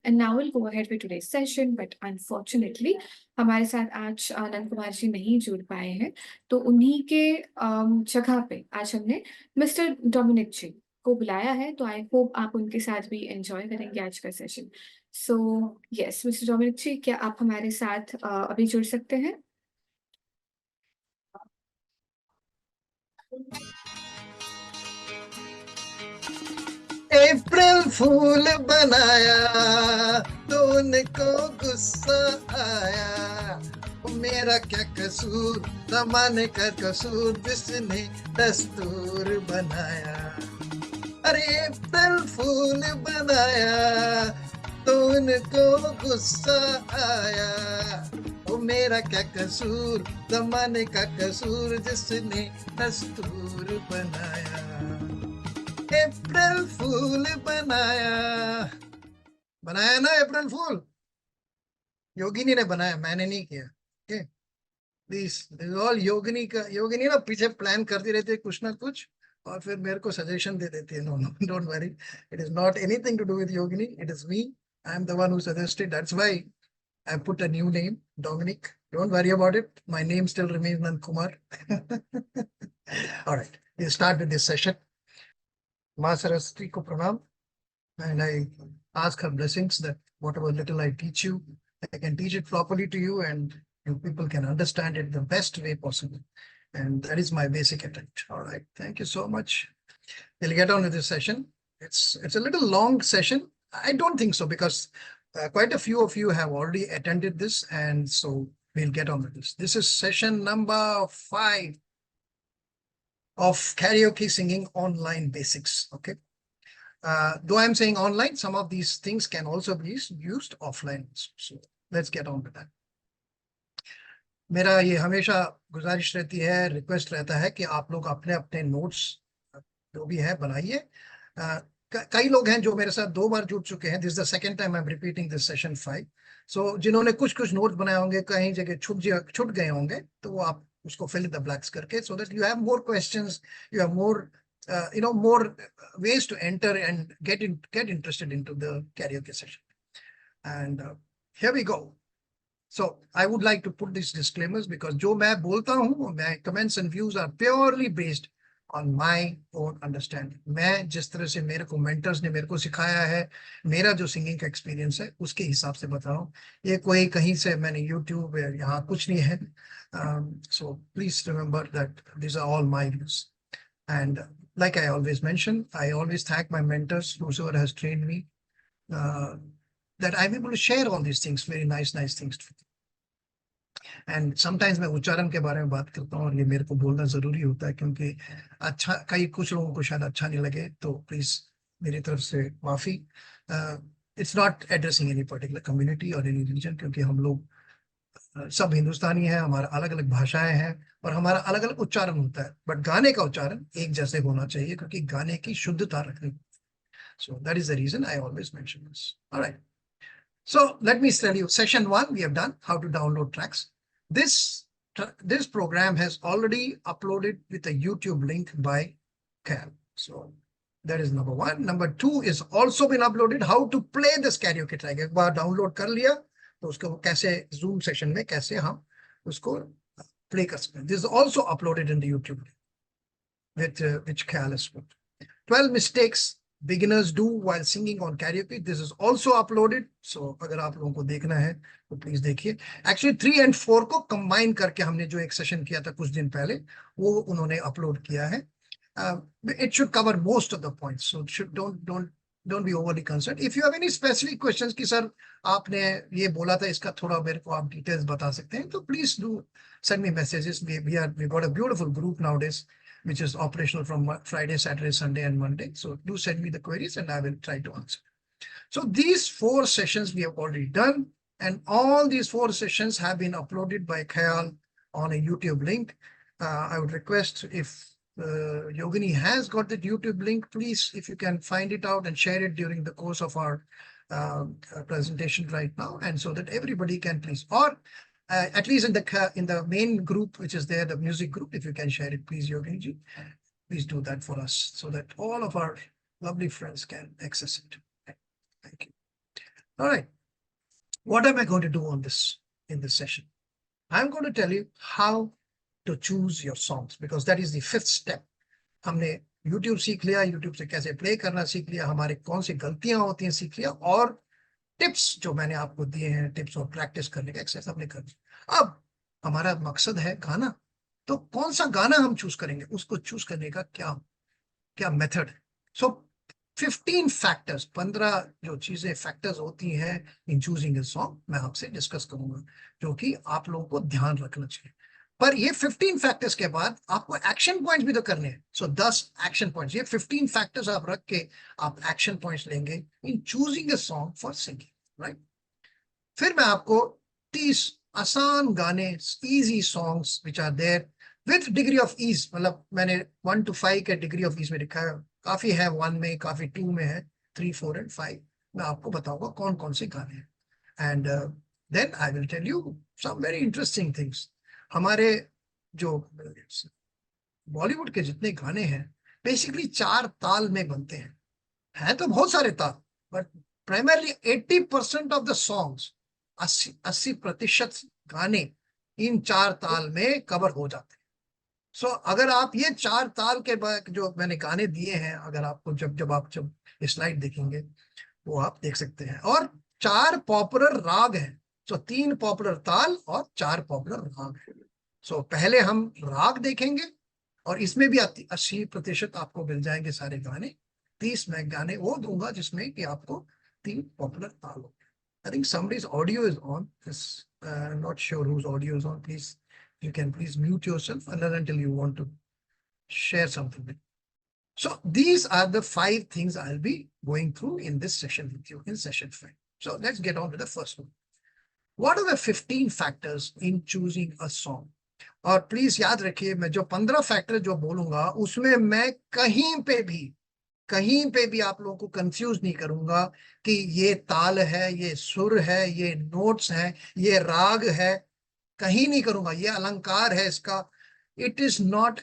and now we'll go ahead with today's session. But unfortunately, हमारे साथ आज आनंद कुमार जी नहीं जुड़ पाए हैं, तो उन्हीं के जगह पे आज हमने मिस्टर डोमिनिक जी को बुलाया है. तो आई होप आप उनके साथ भी एंजॉय करेंगे आज का session. So yes mister Dominic ji, क्या आप हमारे साथ अभी जुड़ सकते हैं? अप्रैल फूल बनाया तो उनको गुस्सा आया, मेरा क्या कसूर, जमाने का कसूर जिसने दस्तूर बनाया. अरे अप्रैल फूल बनाया तो उनको गुस्सा आया, वो मेरा क्या कसूर, जमाने का कसूर जिसने दस्तूर बनाया. अप्रैल फूल बनाया ना अप्रैल फूल. योगिनी ने बनाया, मैंने नहीं किया. ओके प्लीज, ऑल योगिनी ना पीछे प्लान करती रहती है कुछ ना कुछ और फिर मेरे को सजेशन दे देती है. No no don't worry, it is not anything to do with Yogini, it is me. I am the one who suggested, that's why I put a new name, Dominic. Don't worry about it. My name still remains Nand Kumar. All right, we'll start with this session. Ma Saraswati ko pranam, and I ask her blessings that whatever little I teach you, I can teach it properly to you, and people can understand it the best way possible. And that is my basic attempt. All right, thank you so much. We'll get on with this session. It's a little long session. I don't think so, because quite a few of you have already attended this, and so we'll get on with this. This is session number 5 of karaoke singing online basics. Okay. Though I'm saying online, some of these things can also be used offline. So let's get on with that. मेरा ये हमेशा गुजारिश रहती है, request रहता है कि आप लोग अपने अपने नोट्स जो भी है बनाइए. कई लोग हैं जो मेरे साथ 2 बार जुड़ चुके हैं. This is the second time I am repeating this session 5. सो जिन्होंने कुछ नोट्स बनाए होंगे, कहीं जगह छूट गए होंगे, तो वो आप उसको फिल इन द ब्लैंक्स करके, so that you have more questions, you have more more ways to enter and get interested into the karaoke session. And here we go. So I would like to put these disclaimers, because जो मैं बोलता हूँ, my comments and views are purely based on my own understanding. मैं जिस तरह से मेरे को mentors ने मेरे को सिखाया है, मेरा जो singing का experience है, उसके हिसाब से बता रहा हूँ. ये कोई कहीं से मैंने YouTube या यहाँ कुछ नहीं है. So please remember that these are all my views. And like I always mention, I always thank my mentors, whosoever has trained me, that I'm able to share all these things, very nice things. And sometimes मैं उच्चारण के बारे में बात करता हूँ, और ये मेरे को बोलना जरूरी होता है, क्योंकि कुछ लोगों को शायद अच्छा नहीं लगे, तो प्लीज मेरी तरफ से माफी. It's not addressing any particular community और एनी रिलीजन, क्योंकि हम लोग सब हिंदुस्तानी हैं, हमारा अलग अलग भाषाएं हैं और हमारा अलग अलग उच्चारण होता है, बट गाने का उच्चारण एक जैसे होना चाहिए, क्योंकि गाने की शुद्धता रखनी. So that is the reason I always mention this. All right. So let me tell you, session 1 we have done how to download tracks. This program has already uploaded with a YouTube link by Cal. So that is number 1. Number 2 is also been uploaded how to play this karaoke track. एक बार download कर लिया तो उसको कैसे Zoom session में कैसे हम उसको play कर सकते हैं. This is also uploaded in the YouTube with which Cal has put. 12 mistakes beginners do while singing on karaoke. This is also uploaded. So अगर आप लोगों को देखना है तो प्लीज देखिए. Actually 3 and 4 को combine करके हमने जो एक सेशन किया था कुछ दिन पहले, वो उन्होंने अपलोड किया है. It should cover most of the points. So don't be overly concerned. If you have any specific questions कि सर आपने ये बोला था, इसका थोड़ा मेरे को आप details बता सकते हैं, तो please do send me messages. We got a beautiful group nowadays, which is operational from Friday, Saturday, Sunday, and Monday. So do send me the queries and I will try to answer. So these 4 sessions we have already done, and all these 4 sessions have been uploaded by Khayal on a YouTube link. I would request, if Yogini has got that YouTube link, please, if you can find it out and share it during the course of our presentation right now, and so that everybody can please, or at least in the main group, which is there, the music group, if you can share it, please, Yogini ji, please do that for us, so that all of our lovely friends can access it. Thank you. All right. What am I going to do on this in this session? I'm going to tell you how to choose your songs because that is the fifth step. हमने YouTube सीख लिया, YouTube से कैसे play करना सीख लिया, हमारे कौन सी गलतियां होती हैं सीख लिया, और टिप्स जो मैंने आपको दिए हैं, टिप्स और प्रैक्टिस करने का एक्सरसाइज हमने कर लिया। अब हमारा मकसद है गाना, तो कौन सा गाना हम चूज करेंगे, उसको चूज करने का क्या क्या मेथड है। सो 15 जो चीजें फैक्टर्स होती हैं इन चूजिंग ए सॉन्ग, मैं आपसे डिस्कस करूंगा, जो कि आप लोगों को ध्यान रखना चाहिए। पर ये 15 फैक्टर्स के बाद आपको एक्शन पॉइंट्स भी तो करने हैं। सो 10 एक्शन पॉइंट्स, ये 15 फैक्टर्स आप रख के आप एक्शन पॉइंट्स लेंगे in choosing a song for singing, right. फिर मैं आपको 30 आसान गाने, easy songs which are there with degree of ease, मतलब मैंने 1 to 5 के डिग्री ऑफ ईज में लिखा है, काफी है 1 में, काफी 2 में है, 3, 4 एंड 5। मैं आपको बताऊंगा कौन कौन से गाने हैं, and then I will tell you some very interesting things. हमारे जो बॉलीवुड के जितने गाने हैं बेसिकली 4 ताल में बनते हैं तो बहुत सारे ताल, but primarily 80% of the songs, 80% गाने इन 4 ताल में कवर हो जाते हैं। सो अगर आप ये 4 ताल के बाद जो मैंने गाने दिए हैं, अगर आपको जब स्लाइड देखेंगे वो आप देख सकते हैं, और 4 पॉपुलर राग हैं। सो 3 पॉपुलर ताल और 4 पॉपुलर राग हैं। सो पहले हम राग देखेंगे, और इसमें भी 80% आपको मिल जाएंगे सारे गाने। 30 मैं गाने वो दूंगा जिसमें कि आपको 3 पॉपुलर ताल हो। I think somebody's audio is on. Not sure whose audio is on. Please, you can please mute yourself until you want to share something. So these are the 5 things I'll be going through in this session with you in session 5. So let's get on to the first one. What are the 15 factors in choosing a song? और please याद रखिए, मैं जो 15 factor जो बोलूंगा उसमें मैं कहीं पे भी आप लोगों को कंफ्यूज नहीं करूंगा कि ये ताल है, ये सुर है, ये नोट्स है, ये राग है, कहीं नहीं करूंगा, ये अलंकार है इसका। It is not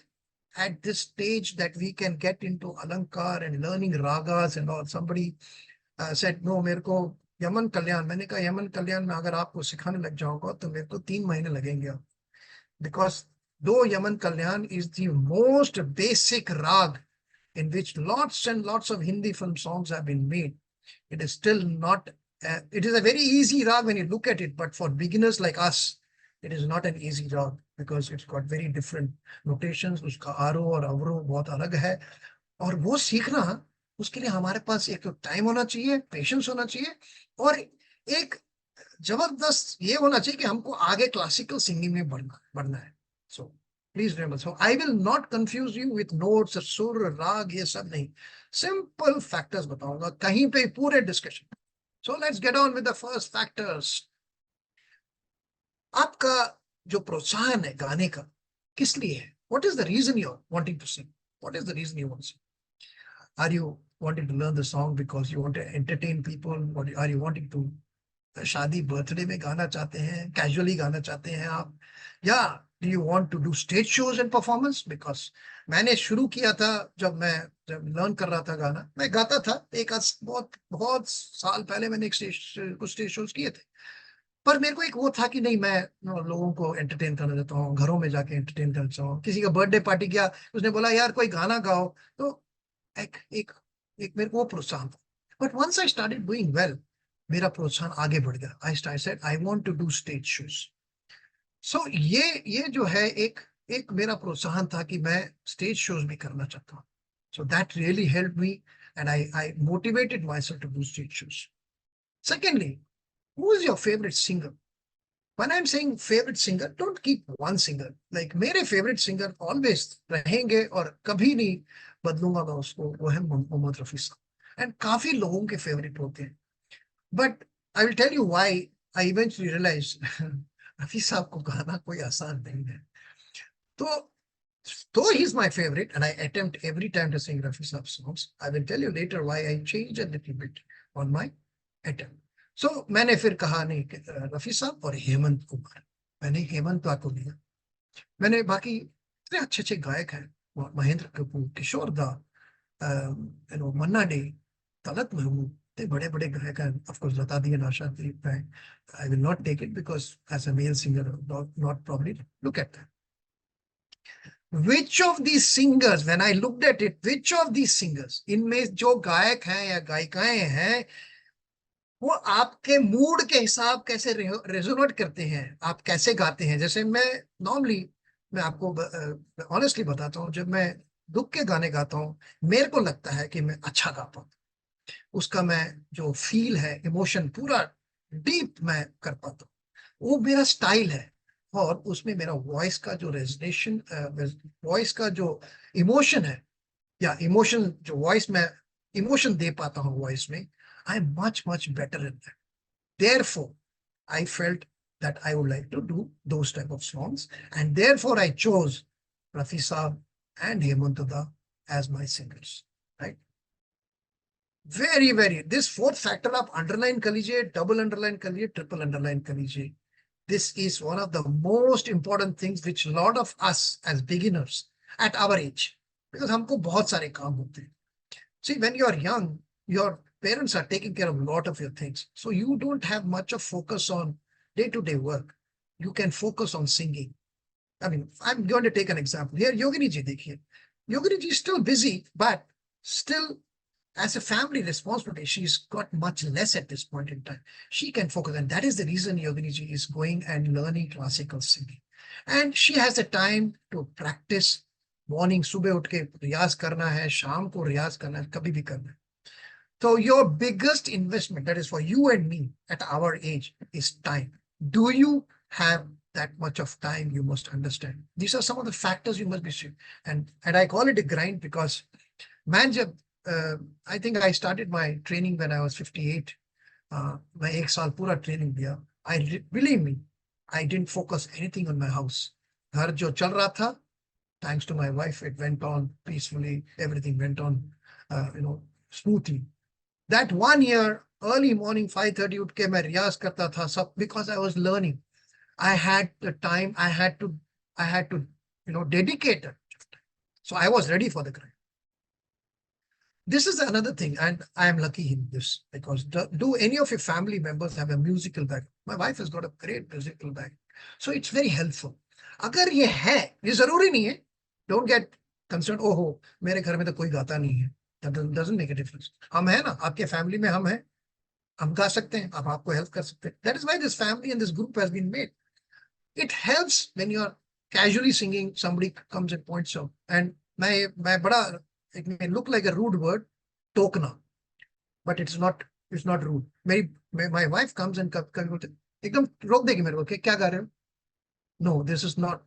at this stage that we can get into alankar and learning ragas and all. Somebody said no, मेरे को यमन कल्याण, मैंने कहा यमन कल्याण में अगर आपको सिखाने लग जाऊंगा तो मेरे को 3 महीने लगेंगे, because though yaman kalyan is the most basic rag in which lots and lots of Hindi film songs have been made, it is still not it is a very easy rag when you look at it, but for beginners like us it is not an easy rag because it's got very different notations, uska aro और अवरो बहुत अलग है, और वो सीखना, उसके लिए हमारे पास एक तो टाइम होना चाहिए, पेशेंस होना चाहिए, और एक जबरदस्त ये होना चाहिए कि हमको आगे क्लासिकल सिंगिंग में बढ़ना है। So please remember, so I will not confuse you with notes, सुर, राग, ये सब नहीं, सिंपल फैक्टर्स बताऊंगा, कहीं पे पूरे discussion. So let's get on with the first factors. आपका जो प्रोत्साहन है गाने का किस लिए है? What is the reason you are wanting to sing? What is the reason you want to sing? Are you wanting to learn the song because you want to entertain people, or are you wanting to शादी birthday में गाना चाहते हैं, casually गाना चाहते हैं आप, या do you want to do stage shows and performance? Because मैंने शुरू किया था जब लर्न कर रहा था गाना, मैं गाता था बहुत बहुत साल पहले, मैंने कुछ स्टेज शोज किए थे, पर मेरे को एक वो था कि नहीं, मैं लोगों को एंटरटेन करना चाहता हूँ, घरों में जाके एंटरटेन करना चाहता हूँ। किसी का बर्थडे पार्टी किया, उसने बोला यार कोई गाना गाओ, तो एक एक एक मेरे को वो प्रोत्साहन था। But once I started doing well, मेरा प्रोत्साहन आगे बढ़ गया। I said I want to do stage shows. So ये जो है एक एक मेरा प्रोत्साहन था कि मैं स्टेज शोज भी करना चाहता हूँ। So that really help me and I motivated myself to do stage shows. Secondly, who is your favourite singer? When I'm saying favorite singer, don't keep one singer. Like मेरे favorite singer always रहेंगे और कभी नहीं बदलूंगा मैं उसको, वो है मोहम्मद रफी साहब। एंड काफी लोगों के फेवरेट होते हैं, but I will tell you why I eventually realise Rafi Sahab को गाना कोई आसान नहीं है। तो though he's my favorite and I attempt every time to sing Rafi Saab songs, I will tell you later why I changed a little bit on my attempt. So मैंने फिर कहा नहीं, रफी साहब और हेमंत कुमार, मैंने हेमंत को लिया। मैंने बाकी इतने अच्छे अच्छे गायक हैं, महेंद्र कपूर, किशोर दा, मन्ना डे, तलत महमूद, इतने बड़े बड़े गायक हैं, of course Lata the and Asha the, I will not take it because as a male singer, not probably look at that. Which of these singers, when I looked at it, which of these singers, इनमें जो गायक हैं या गायिकाएं हैं, वो आपके mood के हिसाब कैसे रेजोनेट करते हैं, आप कैसे गाते हैं? जैसे मैं आपको ऑनेस्टली बताता हूँ, जब मैं दुख के गाने गाता हूँ, मेरे को लगता है कि मैं अच्छा गा पाता हूँ, उसका मैं जो फील है, इमोशन पूरा डीप मैं कर पाता हूँ, वो मेरा स्टाइल है। और उसमें मेरा वॉइस का जो रेजोनेशन, वॉइस का जो इमोशन है, या इमोशन जो वॉइस में इमोशन दे पाता हूँ वॉइस में, I am much better in that. Therefore, I felt that I would like to do those type of songs, and therefore I chose Rafi Saab and Hemant Da as my singers. Right? Very. This fourth factor आप underline कर लीजिए, double underline कर लीजिए, triple underline कर लीजिए. This is one of the most important things which a lot of us as beginners at our age, because हमको बहुत सारे काम होते हैं. See, when you are young, your parents are taking care of a lot of your things. So you don't have much of focus on day-to-day work. You can focus on singing. I mean, I'm going to take an example. Here, Yogini ji, dekhiye. Yogini ji is still busy, but still, as a family responsibility, she's got much less at this point in time. She can focus, and that is the reason Yogini ji is going and learning classical singing. And she has the time to practice. Morning सुबह उठ के रियाज करना है, शाम को रियाज करना है, कभी भी करना है. So your biggest investment, that is for you and me at our age, is time. Do you have that much of time? You must understand. These are some of the factors you must be sure. And I call it a grind because, man, I think I started my training when I was 58. मैं एक साल पूरा training दिया. Believe me, I didn't focus anything on my house. घर जो चल रहा था, thanks to my wife, it went on peacefully. Everything went on, smoothly. That 1 year, early morning 5:30 उठ के मैं रियाज करता था सब, because I was learning. I had the time. I had to, dedicate it. So I was ready for the grind. This is another thing, and I am lucky in this because do any of your family members have a musical background? My wife has got a great musical background, so it's very helpful. अगर ये है, ये जरूरी नहीं है. Don't get concerned. ओहो, मेरे घर में तो कोई गाता नहीं है. That doesn't make a difference. हम हैं ना, आपके फैमिली में हम हैं, हम गा सकते हैं, आप आपको हेल्प कर सकते हैं. That is why this family and this group has been made. It helps when you are casually singing, somebody comes and points out. And मैं बड़ा, it may look like a rude word, टोकना, but it's not rude. My wife comes and कभी बोलते एकदम रोक देगी मेरे को कि क्या गा रहे हो. No, this is not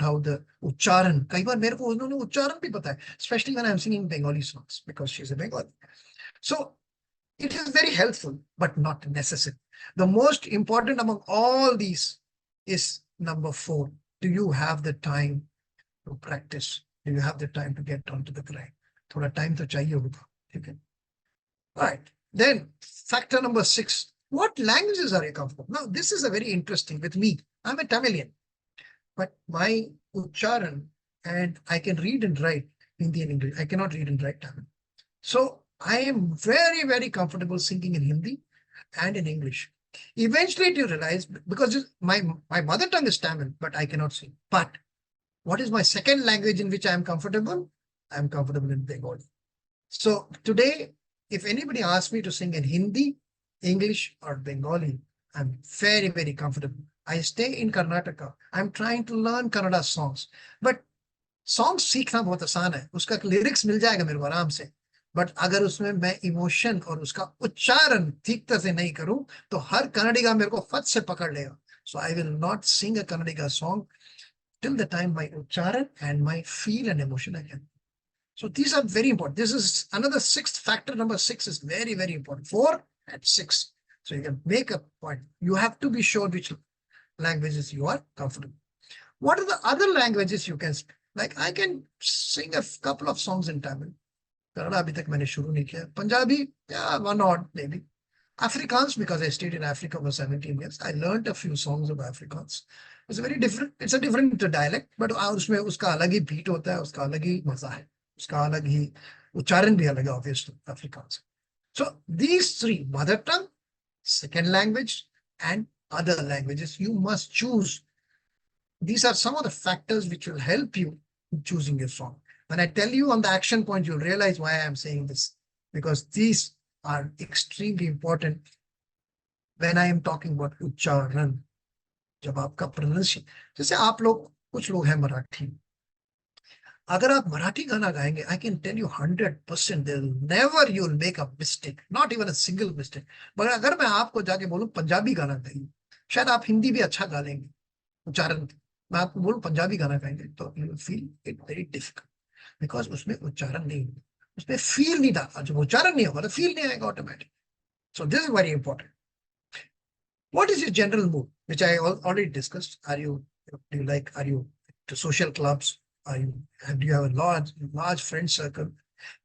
how the उच्चारण, कई बार मेरे को उन्होंने उच्चारण भी पता है, especially when I'm singing Bengali songs because she's a Bengali. So it is very helpful, but not necessary. The most important among all these is number 4. Do you have the time to practice? Do you have the time to get onto the grind? थोड़ा time तो चाहिए होगा, ठीक है? Right. Then factor number 6. What languages are you comfortable? Now this is a very interesting with me. I'm a Tamilian, but my ucharan, and I can read and write Hindi and English. I cannot read and write Tamil. So I am very comfortable singing in Hindi and in English. Eventually you realize, because my mother tongue is Tamil, but I cannot sing. But what is my second language in which I am comfortable? I am comfortable in Bengali. So today, if anybody asks me to sing in Hindi, English or Bengali, I'm very comfortable. I stay in Karnataka. I'm trying to learn Kannada songs. But songs सीखना बहुत आसान है. उसका lyrics मिल जाएगा मेरे को आराम से. But अगर उसमें मैं emotion और उसका उच्चारण ठीक तरह से नहीं करूं, तो हर कन्नडिगा मेरे को फट से पकड़ लेगा. So I will not sing a Kannadiga song till the time my ucharan and my feel and emotion I can. So these are very important. This is another 6th factor. Number 6 is very important. 4 and 6. So you can make a point. You have to be sure which languages you are comfortable. What are the other languages you can speak? Like I can sing a couple of songs in Tamil. Kannada abhi tak maine shuru nahi kiya. Punjabi, yeah, one odd maybe. Afrikaans, because I stayed in Africa for 17 years. I learned a few songs of Afrikaans. It's very different. It's a different dialect, but उसमें उसका अलग ही beat होता है, उसका अलग ही मजा है, उसका अलग ही उच्चारण भी अलग है, obviously, Afrikaans. So these three, mother tongue, second language, and other languages, you must choose. These are some of the factors which will help you in choosing your song. When I tell you on the action point, you'll realize why I'm saying this, because these are extremely important when I am talking about उच्चारण. जब आपका pronunciation, जैसे आप लोग, कुछ लोग हैं मराठी, अगर आप मराठी गाना गाएंगे, I can tell you 100% never you will make a mistake, not even a single mistake. मगर अगर मैं आपको जाके बोलूं पंजाबी गाना गाइए, शायद आप हिंदी भी अच्छा गा लेंगे उच्चारण. मैं आपको बोलूं पंजाबी गाना गाएंगे तो you will feel it very difficult, because उसमें उच्चारण नहीं होगा, उसमें फील नहीं था. जब उच्चारण नहीं होगा तो फील नहीं आएगा automatic. So this is very important. What is your general mood, which I already discussed? Do you like, are you to social clubs? Do you have a large friend circle?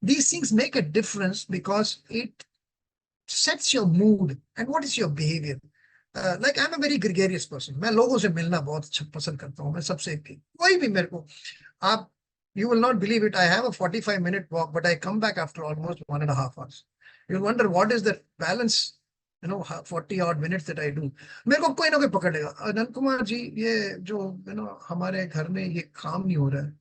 These things make a difference because it sets your mood. And what is your behavior? Like I'm a very gregarious person. मैं लोगों से मिलना बहुत पसंद करता हूँ. मैं सबसे कोई भी मेरे को आप you will not believe it. I have a 45-minute walk, but I come back after almost 1.5 hours. You'll wonder what is the balance, 40 odd minutes that I do. मेरे को कोई ना कोई पकड़ लेगा, अनंत कुमार जी ये जो हमारे घर में ये काम नहीं हो रहा है.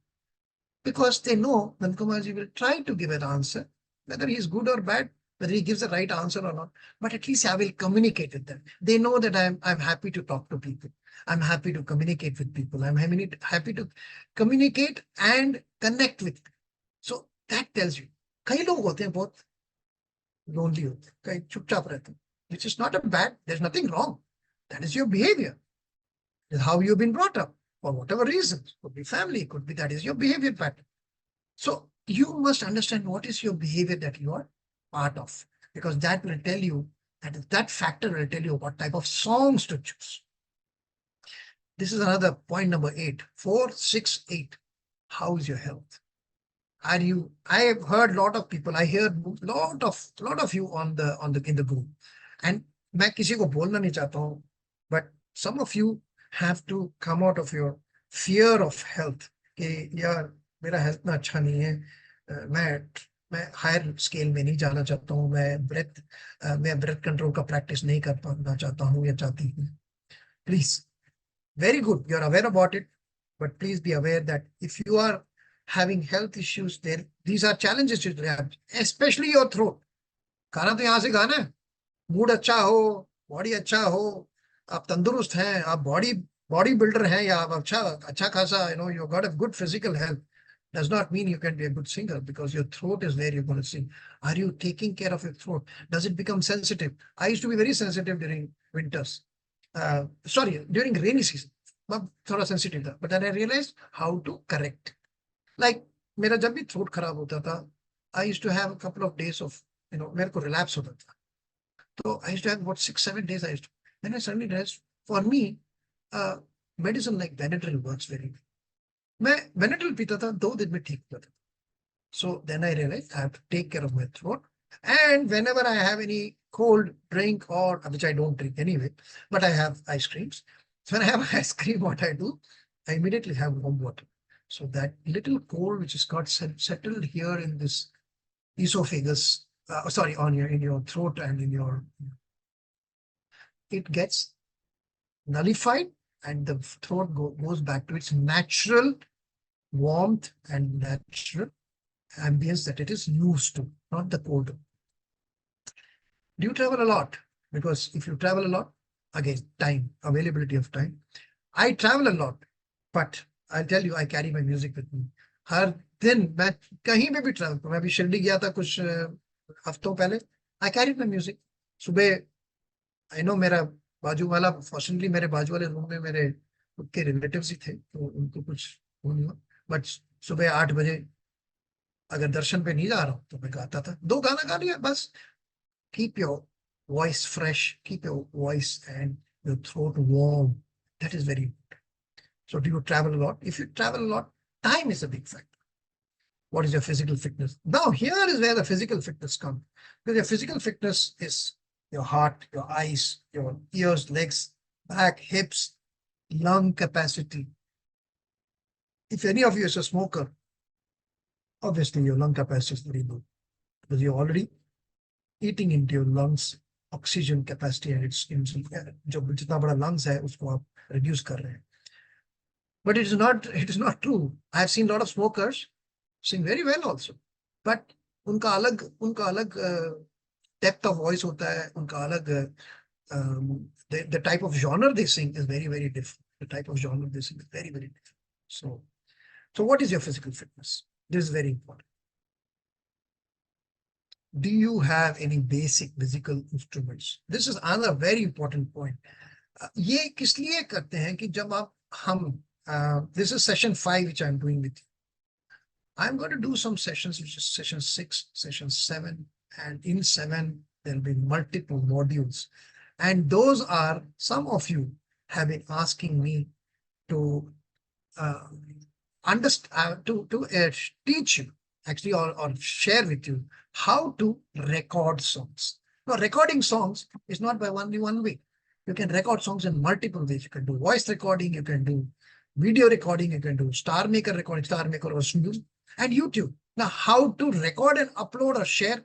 Because they know Nand Kumar ji will try to give an answer, whether he is good or bad, whether he gives the right answer or not. But at least I will communicate with them. They know that I'm happy to talk to people. I'm happy to communicate with people. I'm happy to communicate and connect with people. So that tells you. कई लोग होते हैं बहुत lonely होते हैं, कई चुपचाप रहते हैं, which is not a bad. There's nothing wrong. That is your behavior. That's how you've been brought up. For whatever reasons, could be family, could be that is your behavior pattern. So you must understand what is your behavior that you are part of, because that will tell you, that factor will tell you what type of songs to choose. This is another point number 8. 4, 6, 8. How is your health? I have heard a lot of people, I hear lot of you in the group, and मैं किसी को बोलना नहीं चाहता हूँ, but some of you have to come out of your fear of health कि यार मेरा हेल्थ ना अच्छा नहीं है, मैं हायर स्केल में नहीं जाना चाहता हूँ, मैं ब्रेथ कंट्रोल का प्रैक्टिस नहीं कर पाना चाहता हूँ या चाहती हूँ. Please, very good, you're aware about it, but please be aware that if you are having health issues, these are challenges you have, especially your throat. गाना तो यहाँ से गाना है, मूड अच्छा हो, बॉडी अच्छा हो, आप तंदुरुस्त हैं, आप बॉडी बिल्डर हैं, या आप अच्छा खासा you got a good physical health, does not mean you can be a good singer, because your throat is where you're going to sing. Are you taking care of your throat? Does it become sensitive? I used to be very sensitive during winters. During rainy season. थोड़ा sensitive था. But then I realized how to correct. Like मेरा जब भी throat खराब होता था, I used to have a couple of days of, मेरे को relapse होता था. So I used to have about 6-7 days. Then I suddenly realized, for me, medicine like Benadryl works very well. मैं Benadryl पीता था, 2 दिन में ठीक होता था. So then I realized I have to take care of my throat. And whenever I have any cold drink, or which I don't drink anyway, but I have ice creams. So when I have ice cream, what I do, I immediately have warm water. So that little cold which is got settled here in this esophagus, in your throat and it gets nullified, and the throat goes back to its natural warmth and natural ambience that it is used to, not the cold. Do you travel a lot? Because if you travel a lot, again, availability of time. I travel a lot, but I'll tell you, I carry my music with me. हर दिन मैं कहीं पे भी travel करूँ. मैं अभी शिरडी गया था कुछ हफ्तों पहले. I carry my music. सुबह, आई नो मेरा बाजू वाला, फॉर्चुनेटली मेरे बाजू वाले रूम में मेरे खुद के रिलेटिव्स ही थे, तो उनको कुछ वो नहीं हुआ. बट सुबह 8 बजे अगर दर्शन पे नहीं जा रहा हूँ तो मैं गाता था. 2 गाना गा लिया बस. Keep your voice fresh, keep your voice and your throat warm. That is very important. So do you travel a lot? If you travel a lot, time is a big factor. What is your physical fitness? Now here is where the physical fitness comes. Because your physical fitness is your heart, your eyes, your ears, legs, back, hips, lung capacity. If any of you is a smoker, obviously your lung capacity is very low, because you're already eating into your lungs oxygen capacity and its जो जितना बड़ा lungs है उसको आप reduce कर रहे हैं. But it is not true. I have seen a lot of smokers sing very well also. But उनका अलग depth of voice होता है, उनका अलग the type of genre they sing is very, very different. The type of genre they sing is very, very different. So what is your physical fitness? This is very important. Do you have any basic musical instruments? This is another very important point. ये किस लिए करते हैं कि जब आप हम this is session 5 which I'm doing with you. I'm going to do some sessions which is session 6, session 7, and in 7 there'll be multiple modules, and those are, some of you have been asking me to understand, to teach you actually, or share with you how to record songs. Now, recording songs is not by only one way. You can record songs in multiple ways. You can do voice recording, you can do video recording, you can do Star Maker recording, Star Maker or Snooze, and YouTube. Now, how to record and upload or share,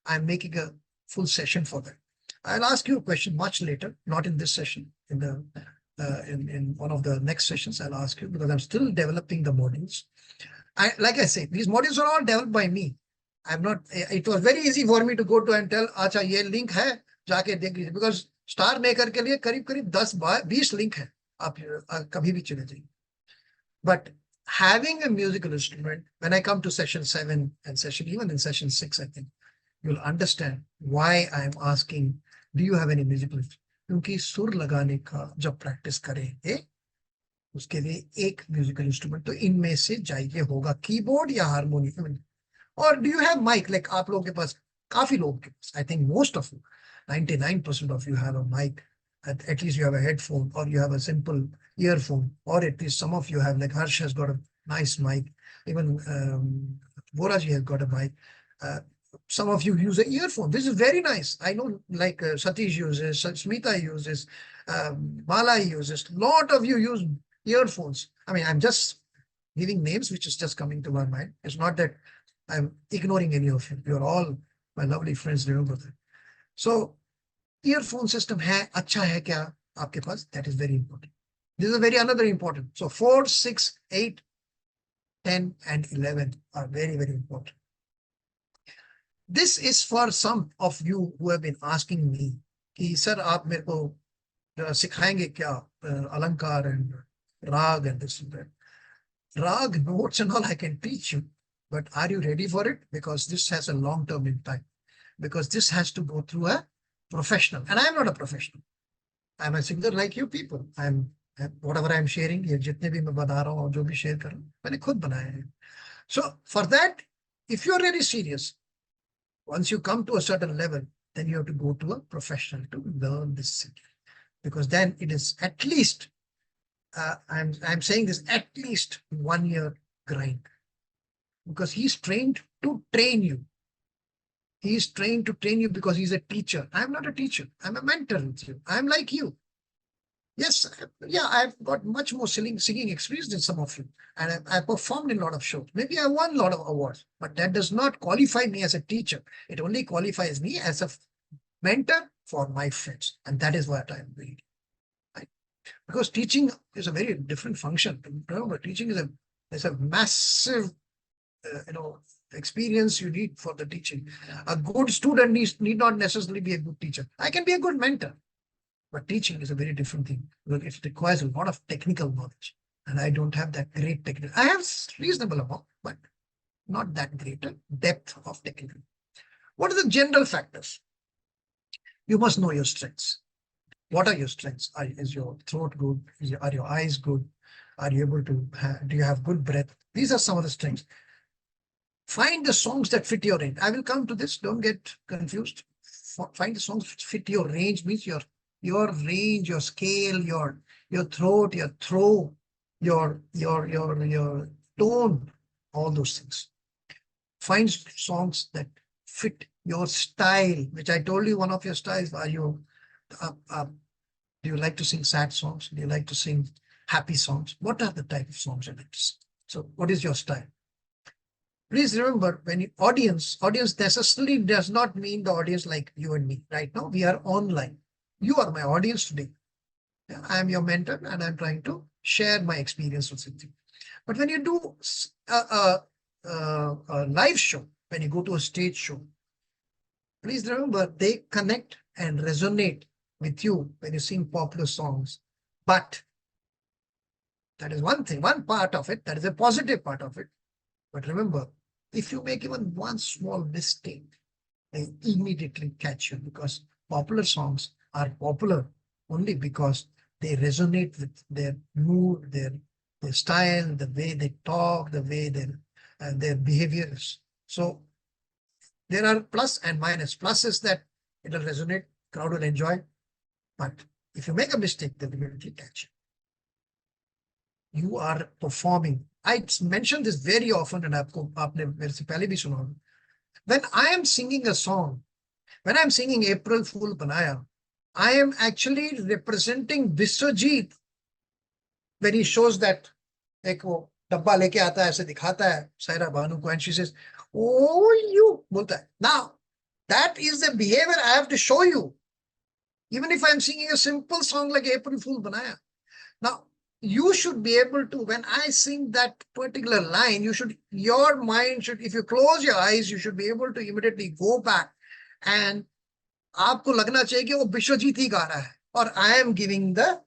I'm making a full session for that. I'll ask you a question much later, not in this session, in the in one of the next sessions. I'll ask you, because I'm still developing the modules. Like I say, these modules are all developed by me. I'm not. It was very easy for me to go to and tell, "Acha, ये link है, जाके देख लीजिए." Because Star Maker के लिए करीब 10-20 link है. आप कभी भी चले जाइए. But having a musical instrument, when I come to session 7 and even in session 6, I think you'll understand why I'm asking, do you have any musical instrument? क्योंकि सुर लगाने का जब प्रैक्टिस करेंगे उसके लिए एक म्यूजिकल इंस्ट्रूमेंट तो इनमें से चाहिए होगा, कीबोर्ड या हारमोनियम. और do you have mic? Like आप लोगों के पास, काफी लोगों के पास, I think most of you, 99% of you have a mic. At least you have a headphone, or you have a simple earphone, or at least some of you have, like Harsh has got a nice mic, even Boraji has got a mic. Some of you use an earphone. This is very nice. I know, like Satish uses, Smita uses, Mala uses. Lot of you use earphones. I mean, I'm just giving names which is just coming to my mind. It's not that I'm ignoring any of you. You're all my lovely friends. Remember that. So, earphone system है, अच्छा है क्या आपके पास? That is very important. This is another important. So 4, 6, 8, 10, and 11 are very, very important. This is for some of you who have been asking me कि sir आप मेरे को सिखाएंगे क्या अलंकार and rag and this and that. Rag notes and all I can teach you, but are you ready for it? Because this has a long-term impact. Because this has to go through a professional, and I am not a professional. I'm a singer like you people. Whatever I'm sharing, ये जितने भी मैं बता रहा हूँ और जो भी share कर रहा हूँ, मैंने खुद बनाया है. So for that, if you're really serious, once you come to a certain level, then you have to go to a professional to learn this skill. Because then it is at least, I'm saying this, at least 1 year grind. Because he's trained to train you. He's trained to train you because he's a teacher. I'm not a teacher. I'm a mentor with you. I'm like you. Yes, yeah, I've got much more singing experience than some of you. And I performed in a lot of shows. Maybe I won a lot of awards, but that does not qualify me as a teacher. It only qualifies me as a mentor for my friends. And that is what I'm doing. Right? Because teaching is a very different function. Remember, teaching is a massive, experience you need for the teaching. A good student need not necessarily be a good teacher. I can be a good mentor. But teaching is a very different thing. It requires a lot of technical knowledge. And I don't have that great technical. I have reasonable amount, but not that great depth of technical. What are the general factors? You must know your strengths. What are your strengths? Is your throat good? Are your eyes good? Are you able to do you have good breath? These are some of the strengths. Find the songs that fit your range. I will come to this. Don't get confused. Find the songs that fit your range, means your range, your scale, your throat, your throw, your tone, all those things. Find songs that fit your style, which I told you one of your styles. Are you do you like to sing sad songs? Do you like to sing happy songs? What are the type of songs you like to sing? So what is your style? Please remember, when you audience necessarily does not mean the audience like you and me. Right now, we are online. You are my audience today. I am your mentor and I'm trying to share my experience with you. But when you do a live show, when you go to a stage show, please remember they connect and resonate with you when you sing popular songs. But that is one thing, one part of it. That is a positive part of it. But remember, if you make even one small mistake, they immediately catch you, because popular songs are popular only because they resonate with their mood, their style, the way they talk, the way their behaviors. So there are plus and minus. Plus is that it will resonate, crowd will enjoy. But if you make a mistake, they will immediately catch you. You are performing. I mention this very often, and आपने मेरे से पहले भी सुना. When I am singing a song, when I'm singing April Fool Banaya, I am actually representing Biswajit when he shows that एक वो डब्बा लेके आता है, ऐसे दिखाता है सायरा बानू को, and she says, "Oh, you," बोलता है. Now, that is the behavior I have to show you. Even if I'm singing a simple song like April Fool Banaya. Now, you should be able to, when I sing that particular line, your mind should, if you close your eyes, you should be able to immediately go back and आपको लगना चाहिए कि वो विश्वजीत ही गा रहा है, और I am giving the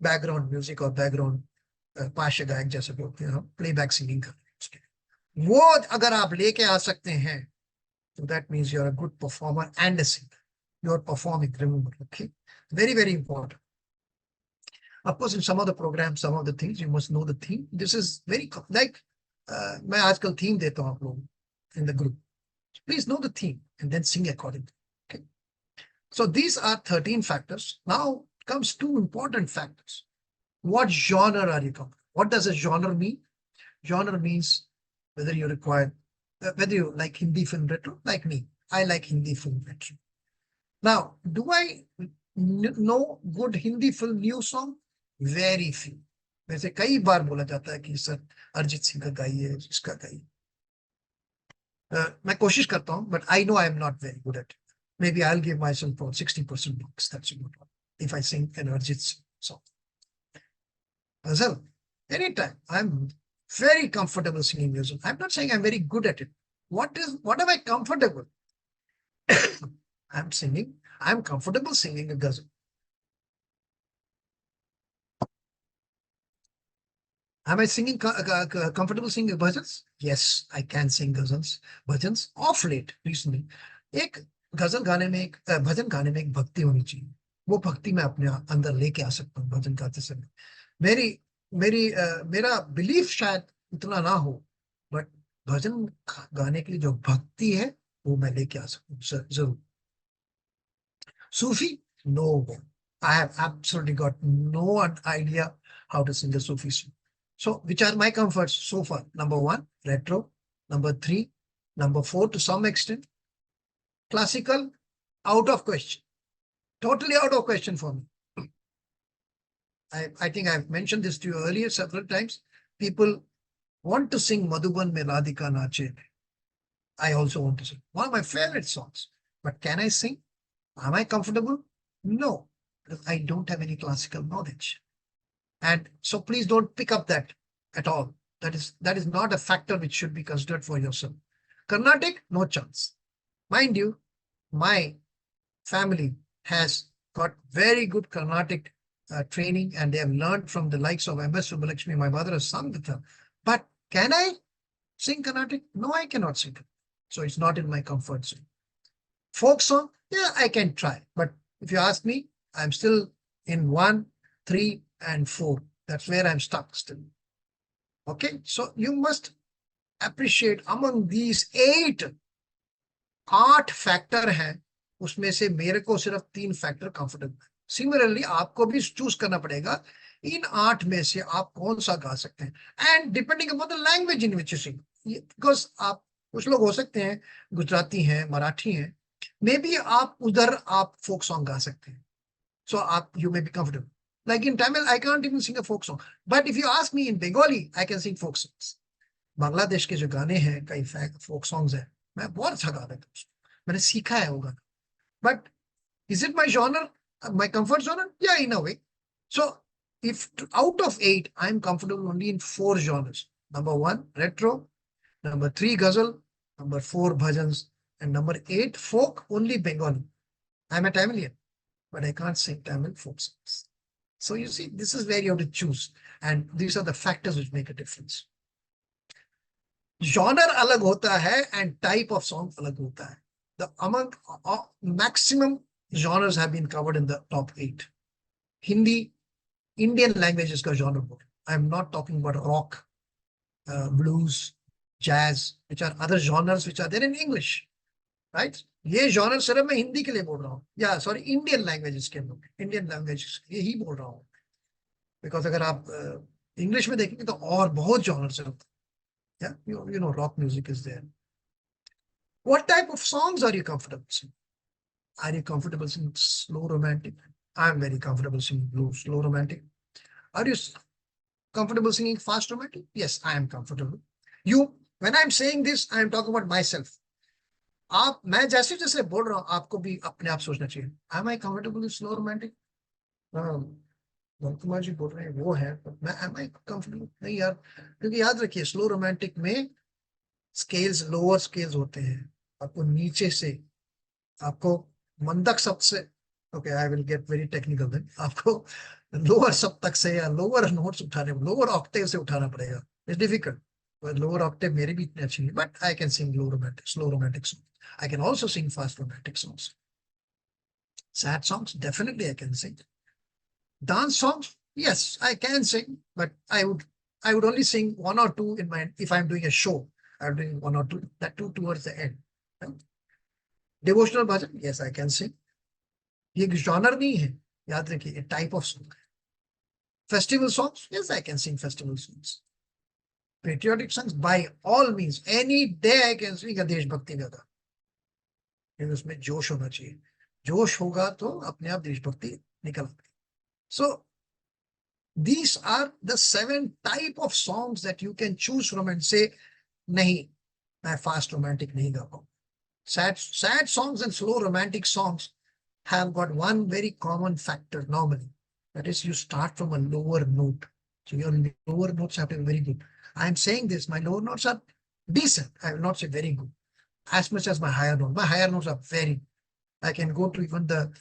background music or background पार्श्व गायक जैसे बोलते हैं हम, प्लेबैक सिंगिंग कर रहे हैं. वो अगर आप लेके आ सकते हैं, so that means you're a good performer and a singer. You're performing, remember, okay? Very, very important. Of course, in some of the programs, some of the things, you must know the theme. This is very like मैं आजकल theme देता हूँ आप लोग in the group. Please know the theme and then sing accordingly. Okay. So these are 13 factors. Now comes two important factors. What genre are you coming? What does a genre mean? Genre means whether you require, whether you like Hindi film retro, like me. I like Hindi film retro. Now, do I know good Hindi film new song? Very few. वैसे कई बार बोला जाता है कि sir Arijit Singh का गाइए, इसका गाइए. मैं कोशिश करता हूं, but I know I am not very good at it. Maybe I'll give myself for 60% marks. That's about all. If I sing an Arjit song. Ghazal, anytime. I'm very comfortable singing music. I'm not saying I'm very good at it. What am I comfortable? I'm comfortable singing a ghazal. Am I comfortable singing bhajans? Yes, I can sing bhajans off late recently. एक गजल गाने में, एक भजन गाने में एक भक्ति होनी चाहिए. वो भक्ति मैं अपने अंदर लेके आ सकता हूँ भजन गाते समय. मेरा बिलीफ शायद इतना ना हो, बट भजन गाने के लिए जो भक्ति है वो मैं लेके आ सकता हूँ जरूर. Sufi? No. I have absolutely got no idea how to sing a Sufi song. So, which are my comforts so far? Number 1, retro. Number 3, number 4 to some extent. Classical, out of question. Totally out of question for me. I think I've mentioned this to you earlier several times. People want to sing Madhuban Mein Radhika Nache. I also want to sing. One of my favorite songs. But can I sing? Am I comfortable? No, because I don't have any classical knowledge. And so please don't pick up that at all. That is not a factor which should be considered for yourself. Carnatic, no chance. Mind you, my family has got very good Carnatic training, and they have learned from the likes of M.S. Subbalakshmi. My mother has sung with her. But can I sing Carnatic? No, I cannot sing it. So it's not in my comfort zone. Folk song? Yeah, I can try. But if you ask me, I'm still in 1, 3, and 4. That's where I'm stuck still. Okay, so you must appreciate among these 8 factor हैं, उसमें से मेरे को सिर्फ 3 factor comfortable. Similarly, आपको भी choose करना पड़ेगा इन 8 में से आप कौन सा गा सकते हैं. And depending upon the language in which you sing, because आप कुछ लोग हो सकते हैं गुजराती हैं, मराठी हैं, मे बी आप उधर आप folk song गा सकते हैं. So you may be comfortable. Like in Tamil, I can't even sing a folk song. But if you ask me in Bengali, I can sing folk songs. Bangladesh के जो गाने हैं, कई फोक सॉन्ग्स हैं, मैं बहुत अच्छा गा लेता हूँ उसको। मैंने सीखा है वो गाना। But is it my genre, my comfort genre? या इन अ वे. So if out of 8, I'm comfortable only in 4 genres. Number 1, retro. Number 3, ghazal. Number 4, bhajans. And number 8, folk, only Bengali. I'm a Tamilian, but I can't sing Tamil folk songs. So you see, this is where you have to choose. And these are the factors which make a difference. Genre alag hota hai and type of song alag hota hai. The among maximum genres have been covered in the top 8. Hindi, Indian languages का genre book. I'm not talking about rock, blues, jazz, which are other genres which are there in English, right? ये genre सिर्फ मैं हिंदी के लिए बोल रहा हूँ, या सॉरी इंडियन लैंग्वेजेस के लोग, इंडियन लैंग्वेजेस ये ही बोल रहा हूँ, बिकॉज अगर आप इंग्लिश में देखेंगे तो और बहुत genres हैं. Yeah, you know, rock music is there. What type of songs are you comfortable singing? Are you comfortable singing slow romantic? I'm very comfortable singing blues, slow romantic. Are you comfortable singing fast romantic? Yes, I am comfortable. You, when I'm saying this, I am talking about myself. आप, मैं जैसे जैसे बोल रहा हूँ, आपको भी अपने आप सोचना चाहिए, am I comfortable with slow romantic? Kumar ji बोल रहे हैं वो है, but मैं am I comfortable? नहीं यार, क्योंकि याद रखिए स्लो रोमांटिक में स्केल्स, लोअर स्केल्स होते हैं. आपको नीचे से, आपको मंदक शब्द से, okay I will get very technical then, आपको लोअर सप्तक से या लोअर नोट्स उठाने, लोअर ऑक्टेव से उठाना पड़ेगा. It's difficult. लोअर ऑक्टेव मेरी भी इतनी अच्छी नहीं, but I can sing low romantic, slow romantic song. I can also sing fast romantic songs. Sad songs definitely I can sing. Dance songs, yes, I can sing, but I would only sing one or two in my, if I'm doing a show, I'm doing one or two, that two towards the end. Right? Devotional bhajan, yes, I can sing. ये genre नहीं है, याद रखिए, type of song. Festival songs, yes I can sing festival songs. Patriotic songs, by all means any day I can sing. देशभक्ति का था, लेकिन उसमें जोश होना चाहिए. जोश होगा तो अपने आप देशभक्ति निकल आएगी. सो these are the 7 type of songs that you can choose from and say, नहीं, मैं fast romantic नहीं गा पाऊँ. Sad songs and slow romantic songs have got one very common factor normally. That is, you start from a lower note. So your lower notes have to be very good. I am saying this, my lower notes are decent. I will not say very good. As much as my higher notes. My higher notes are very, I can go to even the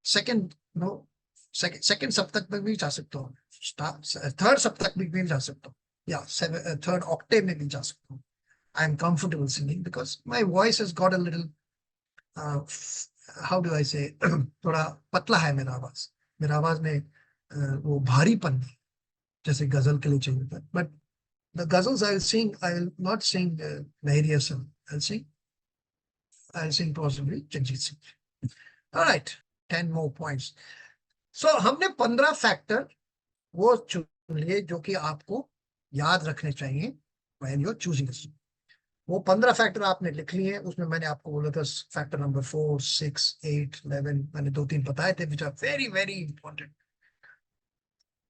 second, second सप्तक में भी जा सकता हूँ, third सप्तक में भी जा सकता हूँ, या थर्ड ऑक्टेव में भी जा सकता हूँ. I am comfortable singing because my voice has got a little, how do I say, थोड़ा पतला है मेरा आवाज. मेरा आवाज में वो भारीपन नहीं, जैसे गजल के लिए चाहिए था. But the ghazals I will sing, I will not sing Lahiri Hassan. I'll sing possibly Jagjit Singh. All right, 10 more points. So हमने 15 फैक्टर वो चुन लिए जो कि आपको याद रखने चाहिए when you're choosing a song. वो 15 फैक्टर आपने लिख लिए. उसमें मैंने आपको बोला था फैक्टर नंबर 4, 6, 8, 11, मैंने 2-3 बताए थे, which are very very important.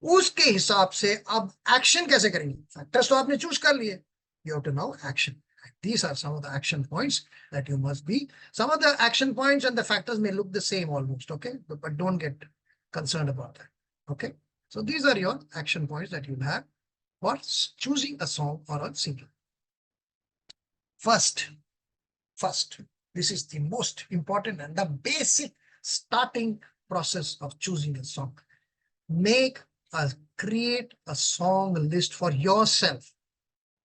उसके हिसाब से अब एक्शन कैसे करेंगे? फैक्टर्स तो आपने चूज कर लिए, you have to now action. These are some of the action points that you must be. Some of the action points and the factors may look the same almost, okay? But don't get concerned about that, okay? So these are your action points that you have for choosing a song or a singer. First, this is the most important and the basic starting process of choosing a song. Create a song list for yourself.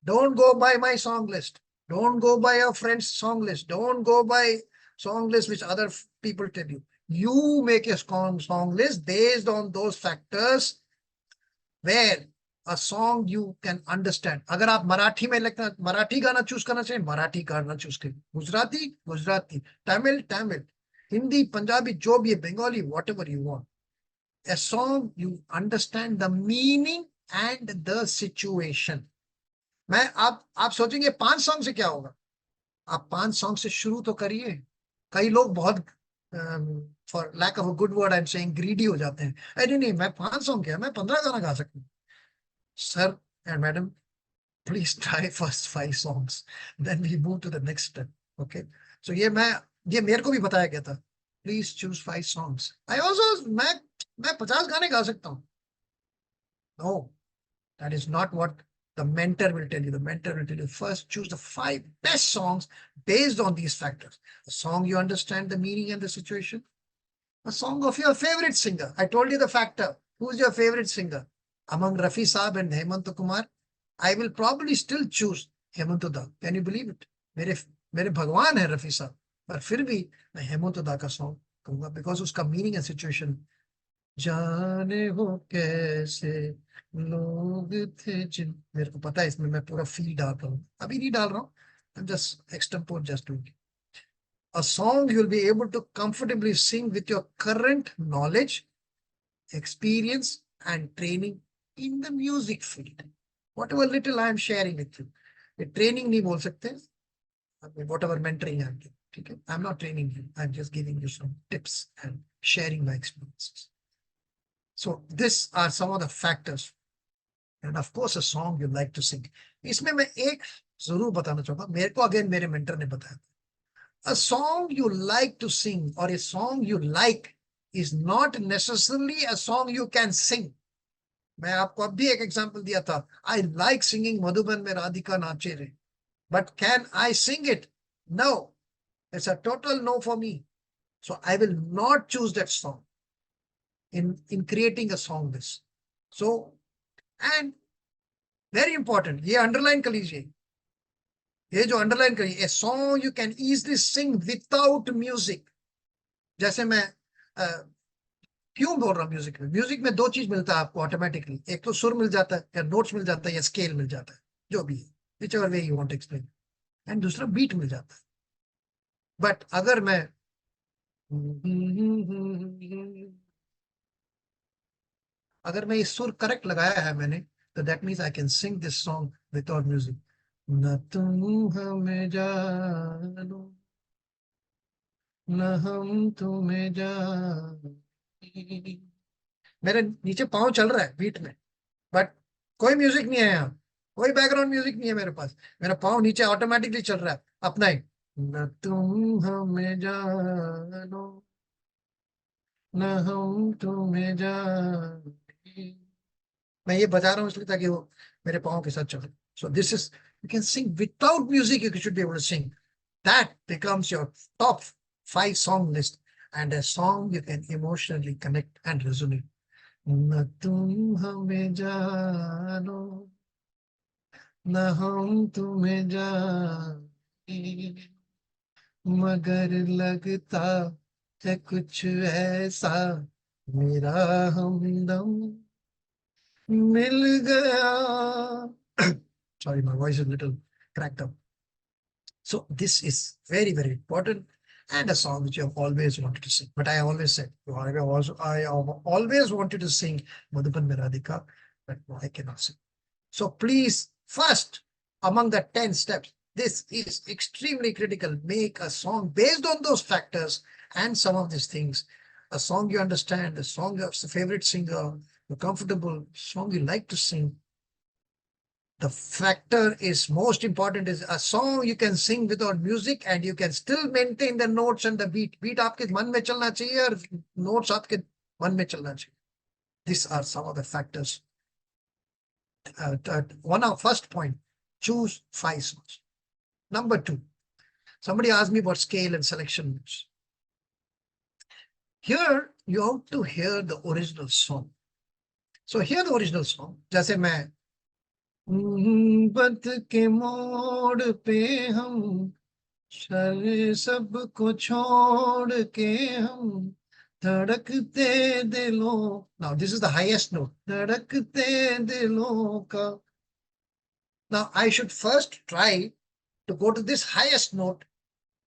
Don't go by my song list. Don't go by your friend's song list. Don't go by song list which other people tell you. You make a song list based on those factors where a song you can understand. अगर आप मराठी में लिखना, मराठी गाना choose करना चाहिए, मराठी गाना choose करिए. गुजराती, गुजराती, तमिल, तमिल, हिंदी, पंजाबी, जो भी है, Bengali, whatever you want. A song you understand the meaning and the situation. मैं आप सोचेंगे 5 सॉन्ग से क्या होगा? आप 5 सॉन्ग से शुरू तो करिए. कई लोग बहुत for lack of a good word I am saying greedy हो जाते हैं. अरे नहीं, मैं 5 सॉन्ग क्या, मैं 15 गाना गा सकता हूँ. Sir and madam, please try first 5 songs, then we move to the next step. Okay, so ये मेरे को भी बताया गया था, please choose 5 songs. I also मैं 50 गाने गा सकता हूँ. No, that is not what the mentor will tell you. The mentor will tell you first choose the 5 best songs based on these factors. A song you understand the meaning and the situation. A song of your favorite singer. I told you the factor. Who's your favorite singer? Among Rafi Saab and Hemant Kumar, I will probably still choose Hemant Da. Can you believe it? मेरे मेरे भगवान है रफी साहब, पर फिर भी मैं हेमंत दा का सॉन्ग कहूंगा बिकॉज उसका मीनिंग एंड सिचुएशन. जाने वो कैसे लोग थे जिन, मेरे को पता है इसमें मैं पूरा फील डाल रहा हूँ, अभी नहीं डाल रहा हूँ. I'm just extempore, just doing it. A song you'll be able to comfortably sing with your current knowledge, experience, and training in the music field. Whatever little I am sharing with you. ये training नहीं बोल सकते. Whatever mentoring I'm giving. Okay? I'm not training you. I'm just giving you some tips and sharing my experiences. So these are some of the factors. And of course, a song you like to sing. इसमें मैं एक जरूर बताना चाहूंगा, मेरे को again मेरे mentor ने बताया. A song you like to sing or a song you like is not necessarily a song you can sing. मैं आपको अब भी एक एग्जांपल दिया था. I like singing मधुबन में राधिका नाचे रे, but can I sing it? No, it's a total no for me. So I will not choose that song in creating a song list. So, and very important, ये underline कर लीजिए, ये जो underline करिए, a song you can easily sing without music. जैसे मैं क्यों बोल रहा हूँ म्यूजिक में, म्यूजिक में 2 चीज मिलता है आपको ऑटोमेटिकली. एक तो सुर मिल जाता है या नोट्स मिल जाता है या स्केल मिल जाता है, जो भी है, whichever way you want to explain. And दूसरा बीट मिल जाता है. बट अगर मैं ये सुर करेक्ट लगाया है मैंने, तो that means I can Singh this song without music. न तुम हमें जानो न हम तुम्हें जाने. मेरे नीचे पाँव चल रहा है बीट में, बट कोई म्यूजिक नहीं है यहाँ, कोई बैकग्राउंड म्यूजिक नहीं है मेरे पास. मेरा पाँव नीचे ऑटोमेटिकली चल रहा है अपना ही. न तुम हमें जानो न हम तुम्हें जाने. मैं ये बजा रहा हूँ इसलिए ताकि वो मेरे पाँव के साथ चले. So this is, you can sing without music, you should be able to sing. That becomes your top 5 song list and a song you can emotionally connect and resonate. न तुम हमें जानो न हम तुम्हें जाने, मगर लगता है कुछ ऐसा मेरा हमदम मिल गया. Sorry, my voice is a little cracked up. So this is very, very important and a song which you have always wanted to sing. But I always said, I always wanted to sing Madhuban Meradika, but no, I cannot sing. So please, first, among the 10 steps, this is extremely critical. Make a song based on those factors and some of these things. A song you understand, a song of the favorite singer, you're comfortable, song you like to sing. The factor is most important is a song you can sing without music and you can still maintain the notes and the beat. Beat आपके मन में चलना चाहिए और notes आपके मन में चलना चाहिए. These are some of the factors. First point, choose 5 songs. Number 2, somebody asked me about scale and selection notes. Here you have to hear the original song. So hear the original song. जैसे मैं बत के मोड़ पे हम sir सब को छोड़ के हम धड़कते दिलों. Now this is the highest note. धड़कते दिलों का. Now I should first try to go to this highest note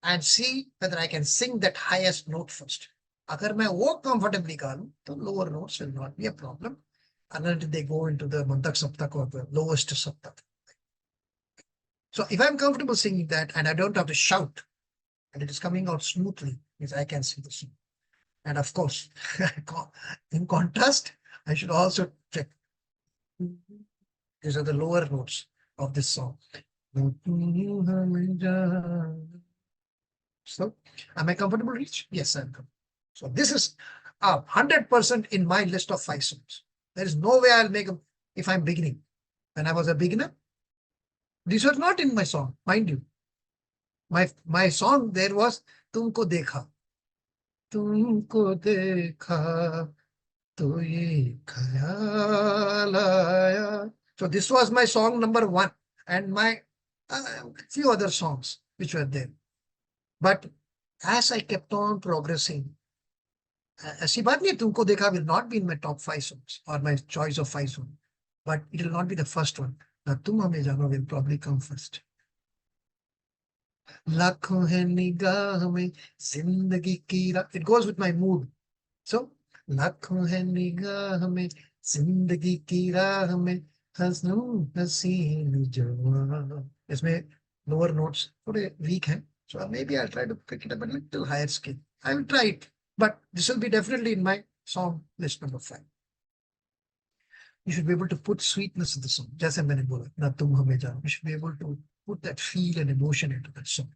and see whether I can sing that highest note first. अगर मैं वो comfortably गा लूं तो lower notes will not be a problem until they go into the Mantak Saptak or the lowest Saptak. So if I'm comfortable singing that and I don't have to shout and it is coming out smoothly, means I can sing the song. And of course, in contrast, I should also check. These are the lower notes. of this song. So, am I comfortable, Reach? Yes, I'm comfortable. So this is 100% in my list of 5 songs. There is no way I'll make a, if I'm beginning. When I was a beginner, this was not in my song, mind you. My song there was तुमको देखा, तुमको देखा तो ये ख्याल आया. So this was my song number 1 and my few other songs which were there. But as I kept on progressing, ऐसी बात नहीं है तुमको देखा will not be in my top 5 songs or my choice of 5 songs, but it will not be the first one. Now तुम हमें जानो will probably come first. लाखों है निगाह में जिंदगी की राह. It goes with my mood. So लाखों है निगाह में जिंदगी की राह में हंसूं हसीन जवां. इसमें lower notes थोड़े weak हैं. So maybe I'll try to pick it up a little higher scale. I will try it, but this will be definitely in my song list number 5. You should be able to put sweetness in the song. जैसे मैंने बोला ना तुम हमें जानो. You should be able to put that feel and emotion into that song.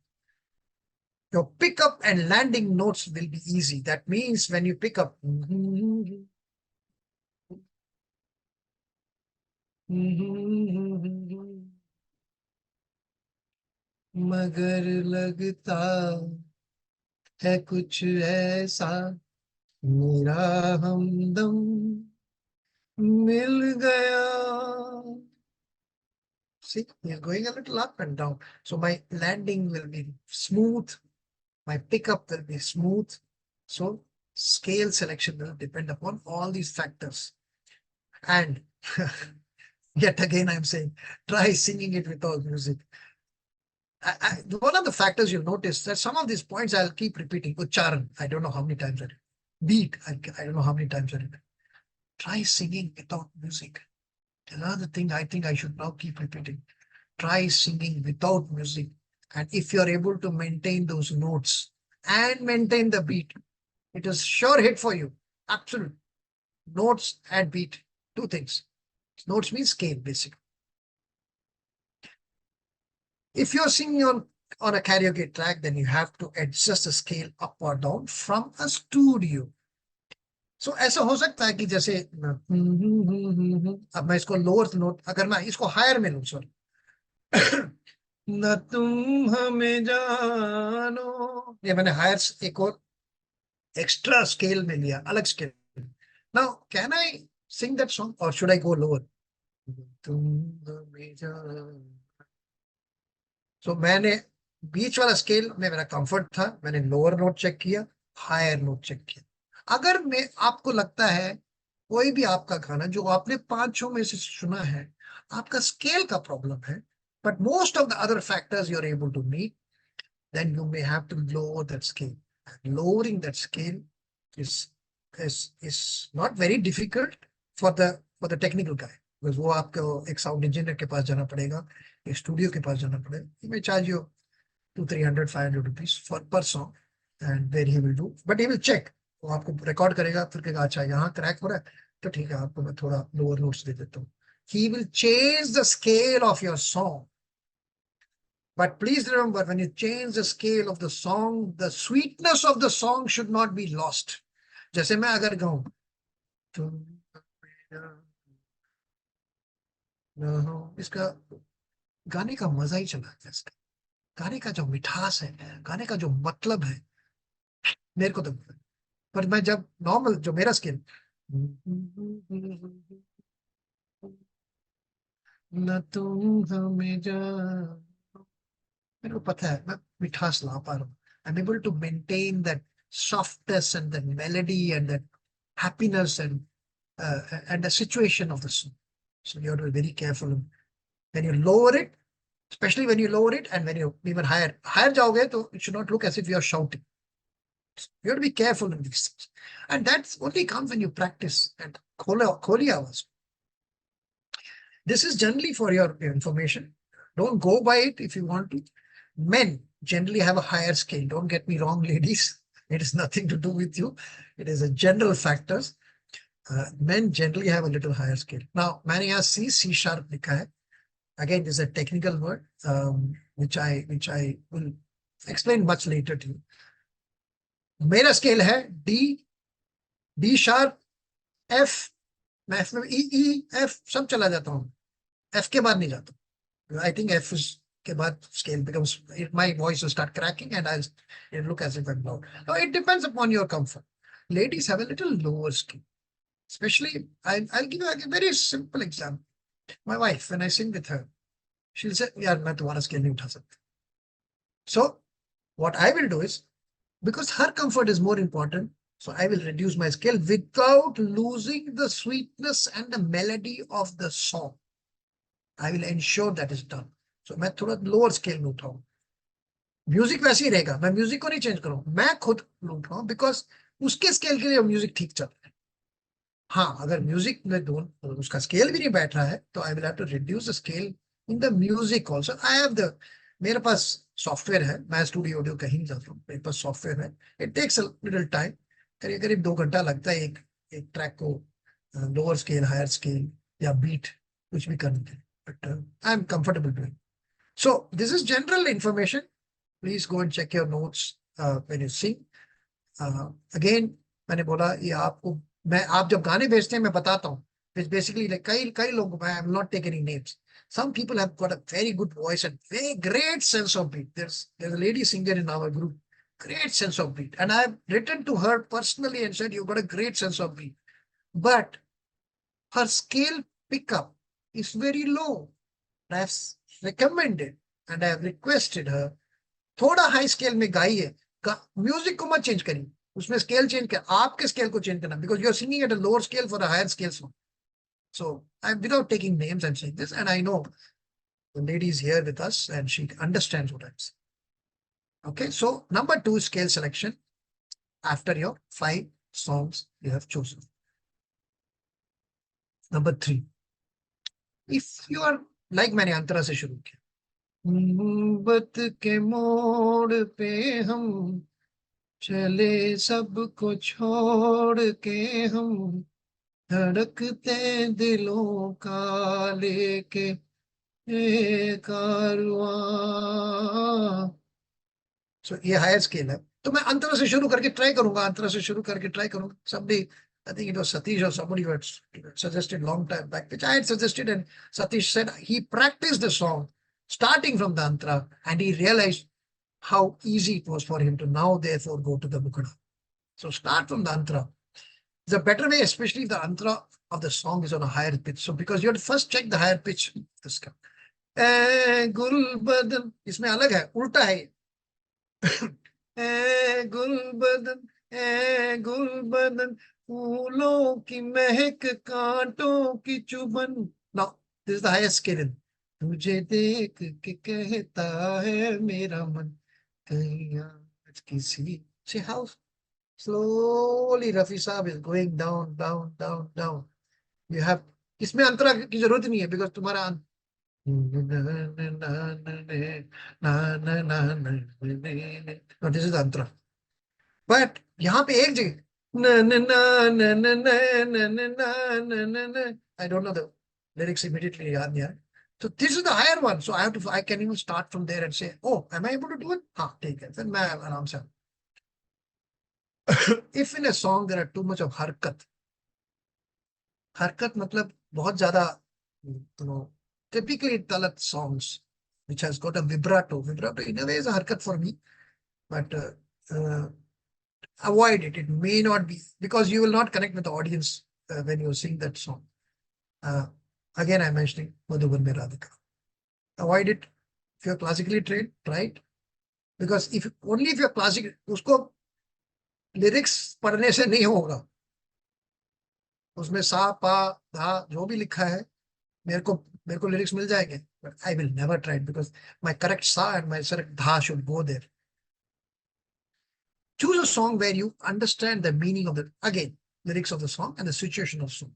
Your pickup and landing notes will be easy. That means when you pick up, मगर लगता है कुछ ऐसा मेरा हमदम मिल गया. See, we are going a little up and down. So my landing will be smooth. My pickup will be smooth. So scale selection will depend upon all these factors. And yet again, I'm saying, try singing it without music. One of the factors you'll notice that some of these points I'll keep repeating. Ucharan, I don't know how many times I did. Beat, I don't know how many times I did. Try singing without music. Another thing I think I should now keep repeating. Try singing without music. And if you're able to maintain those notes and maintain the beat, it is sure hit for you. Absolute. Notes and beat, 2 things. Notes means scale, basically. If you're singing on a karaoke track, then you have to adjust the scale up or down from a studio. So ऐसा हो सकता है कि जैसे अब मैं इसको lower note अगर मैं इसको हायर में लूं, सॉरी, न तुम हमें जानो, ये मैंने हायर एक और एक्स्ट्रा स्केल में लिया, अलग scale. Now can I sing that song और शुड आई गो लोअर? तुम हमें जानो. सो मैंने बीच वाला स्केल में मेरा कंफर्ट था, मैंने लोअर नोट चेक किया, हायर नोट चेक किया. अगर मैं आपको लगता है कोई भी आपका गाना जो आपने 5-6 में से सुना है, आपका स्केल का प्रॉब्लम है, but most of the other factors you're able to meet, then you may have to lower that scale. Lowering that scale is not very difficult for the technical guy, because वो आपको एक sound engineer के पास जाना पड़ेगा, एक studio के पास जाना पड़ेगा. He may charge you 200-300-500 rupees for per song, and where he will do, but he will check. वो आपको रिकॉर्ड करेगा, फिर कहेगा अच्छा यहाँ क्रैक हो रहा है तो ठीक है आपको मैं थोड़ा लोअर नोट्स दे देता हूँ. He will change the scale of your song. But please remember, when you change the scale of the song, the sweetness of the song should not be lost. जैसे मैं अगर गाऊं इसका गाने का मजा ही चला गया. इसका गाने का जो मिठास है, गाने का जो मतलब है, मेरे को तो. पर मैं जब नॉर्मल जो मेरा स्केल न तुम हमें जा, मेरे को पता है मैं मिठास ला पा रहा हूँ. I'm able to maintain that softness and that melody and that happiness and the situation of the song. So you have to be very careful when you lower it, especially when you lower it, and when you even higher जाओगे तो it should not look as if you are shouting. You have to be careful in these things, and that only comes when you practice and kholi आवाज. This is generally for your information. Don't go by it if you want to. Men generally have a higher scale. Don't get me wrong, ladies. It is nothing to do with you. It is a general factors. Men generally have a little higher scale. Now, मैंने यहाँ C sharp लिखा है. again, this is a technical word, which I will explain much later to you. मेरा scale है D sharp, F, मैं F में E F सब चला जाता हूँ, एफ के बाद नहीं जाता. आई थिंक एफ के बाद scale becomes, my voice will start cracking and it look as if I'm loud. No, it depends upon your comfort. Ladies have a little lower scale. Especially, I'll give you a very simple example. My wife, when I sing with her, she'll say, "यार मैं तुम्हारा scale नहीं उठा सकती." So what I will do is, because her comfort is more important, so I will reduce my scale without losing the sweetness and the melody of the song. I will ensure that is done. So मैं थोड़ा lower scale में उठाऊं. Music वैसे ही रहेगा, मैं music को नहीं change करूं, मैं खुद लूट रहा हूं, बिकॉज उसके स्केल के लिए म्यूजिक ठीक चल रहा है. हाँ, अगर म्यूजिक में दोनों उसका स्केल भी नहीं बैठ रहा है, तो I will have to reduce the scale in the music also. I have the, मेरे पास सॉफ्टवेयर है, मैं स्टूडियो ऑडियो कहीं नहीं जाता हूँ, मेरे पास सॉफ्टवेयर है. It takes a little time, करीब करीब 2 घंटा लगता है एक एक ट्रैक को लोअर स्केल, हायर स्केल या बीट कुछ भी करने के लिए. But I am comfortable doing. So this is general information. Please go and check your notes when you sing. Again, मैंने बोला ये आपको, मैं आप जब गाने भेजते हैं मैं बताता हूँ. It's basically like कई लोग, I am not taking any names. Some people have got a very good voice and very great sense of beat. There's a lady singer in our group, great sense of beat, and I have written to her personally and said, you've got a great sense of beat, but her scale pickup is very low. I have recommended and I have requested her, थोड़ा high scale में गाइए, music को मत change करिए, उसमें scale change कर, आपके scale को चेंज करना, because you are singing at a lower scale for a higher scale song. So I am, without taking names, I am saying this, and I know the lady is here with us and she understands what I am saying. Okay, so number 2, scale selection after your 5 songs you have chosen. Number 3, if you are like, मैंने अंतरा से शुरू किया, मोहब्बत के मोड़ पे हम चले, सबको छोड़ के हम धड़कते दिलों का लेके ये कारवां. सो ये हायर स्केल है, तो मैं अंतरा से शुरू करके ट्राई करूंगा, अंतरा से शुरू करके ट्राई करूंगा. Somebody, I think it was Satish or somebody who had suggested long time back, which I had suggested, and Satish said he practiced the song starting from the antara and he realized how easy it was for him to now therefore go to the mukada. So start from the antara. It's a better way, especially if the antara of the song is on a higher pitch. So because you have to first check the higher pitch. This का गुलबदन इसमें अलग है, उल्टा है. गुलबदन गुलबदन फूलों की महक कांटों की चुभन. Now this is the highest scale. तुझे देख के कहता है मेरा मन कहीं आज किसी. See how slowly Rafi Saab is going down, down, down, down. You have, इसमें अंतरा की जरूरत नहीं है, बिकॉज तुम्हारा दिस इज अंतरा. बट यहाँ पे एक जगह I don't know the lyrics immediately, याद नहीं आ. So this is the higher one. So I can even start from there and say, oh, am I able to do it? हाँ, ठीक है, फिर मैं आराम से. If in a song there are too much of हरकत, हरकत मतलब बहुत ज्यादा, you know, typically Talat songs which has got a vibrato in a way is a हरकत for me, but avoid it. It may not be, because you will not connect with the audience when you sing that song. Again, I'm mentioning Madhuban mein Radhika. Avoid it. If you're classically trained, try it. Because if you're classical, उसको lyrics पढ़ने से नहीं होगा. उसमें सा पा धा जो भी लिखा है, मेरे को लिरिक्स मिल जाएंगे, but I will never try it because my correct sa and my correct dha should go there. Choose a song where you understand the meaning of the, again, lyrics of the song and the situation of the song.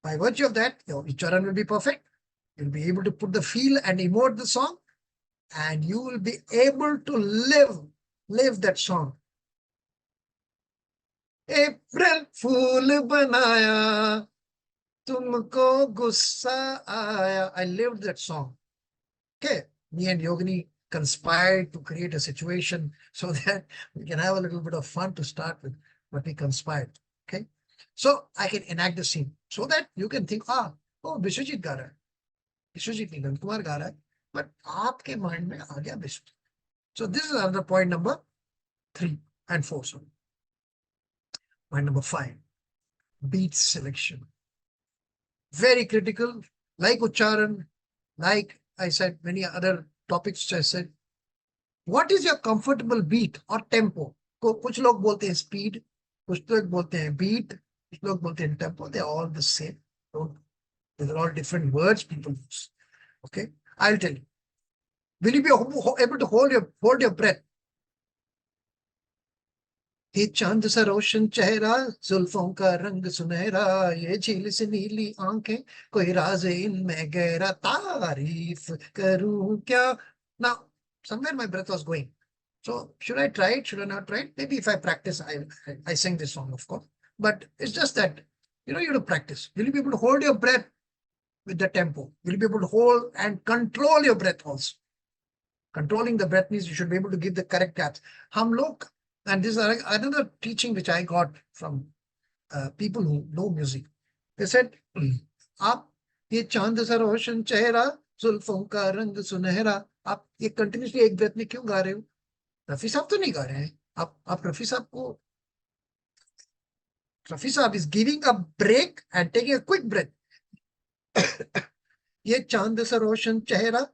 By virtue of that, your charan will be perfect. You'll be able to put the feel and emote the song, and you will be able to live that song. April Fool banaya, तुमको गुस्सा आया. I lived that song. Okay, me and Yogini conspired to create a situation so that we can have a little bit of fun to start with, but we conspired. Okay, so I can enact the scene so that you can think, oh, Vishwajit गा रहा है, विश्वजीत नहीं नंद कुमार गा रहा है, but आपके mind में आ गया Vishwajeet. So this is another point number 3 and 4. So point number 5, beat selection. Very critical, like Ucharan, like I said, many other topics which I said. What is your comfortable beat or tempo? कुछ लोग बोलते हैं speed, कुछ लोग बोलते हैं beat, कुछ लोग बोलते हैं tempo. They're all the same. They're all different words people use. Okay, I'll tell you. Will you be able to hold your breath? ये चांद सा रोशन चेहरा, जुल्फों का रंग सुनहरा, ये झील से नीली आंखें, कोई राज इनमें गहरा, तारीफ करूं क्या. Now, somewhere my breath was going. So should I try it? Should I not try it? Maybe if I practice, I sing this song, of course. But it's just that, you have to practice. Will you be able to hold your breath with the tempo? Will you be able to hold and control your breath also? Controlling the breath means you should be able to give the correct gaps. Hum log, and this is another teaching which I got from people who know music. They said, आप ये चांद सा रोशन चेहरा, जुल्फों का रंग सुनहरा, आप ये कंटिन्यूसली एक ब्रेथ में क्यों गा रहे हो? रफी साहब तो नहीं गा रहे हैं. आप रफी साहब को, रफी साहब is giving a break and taking a quick breath. ये चांद सा रोशन चेहरा,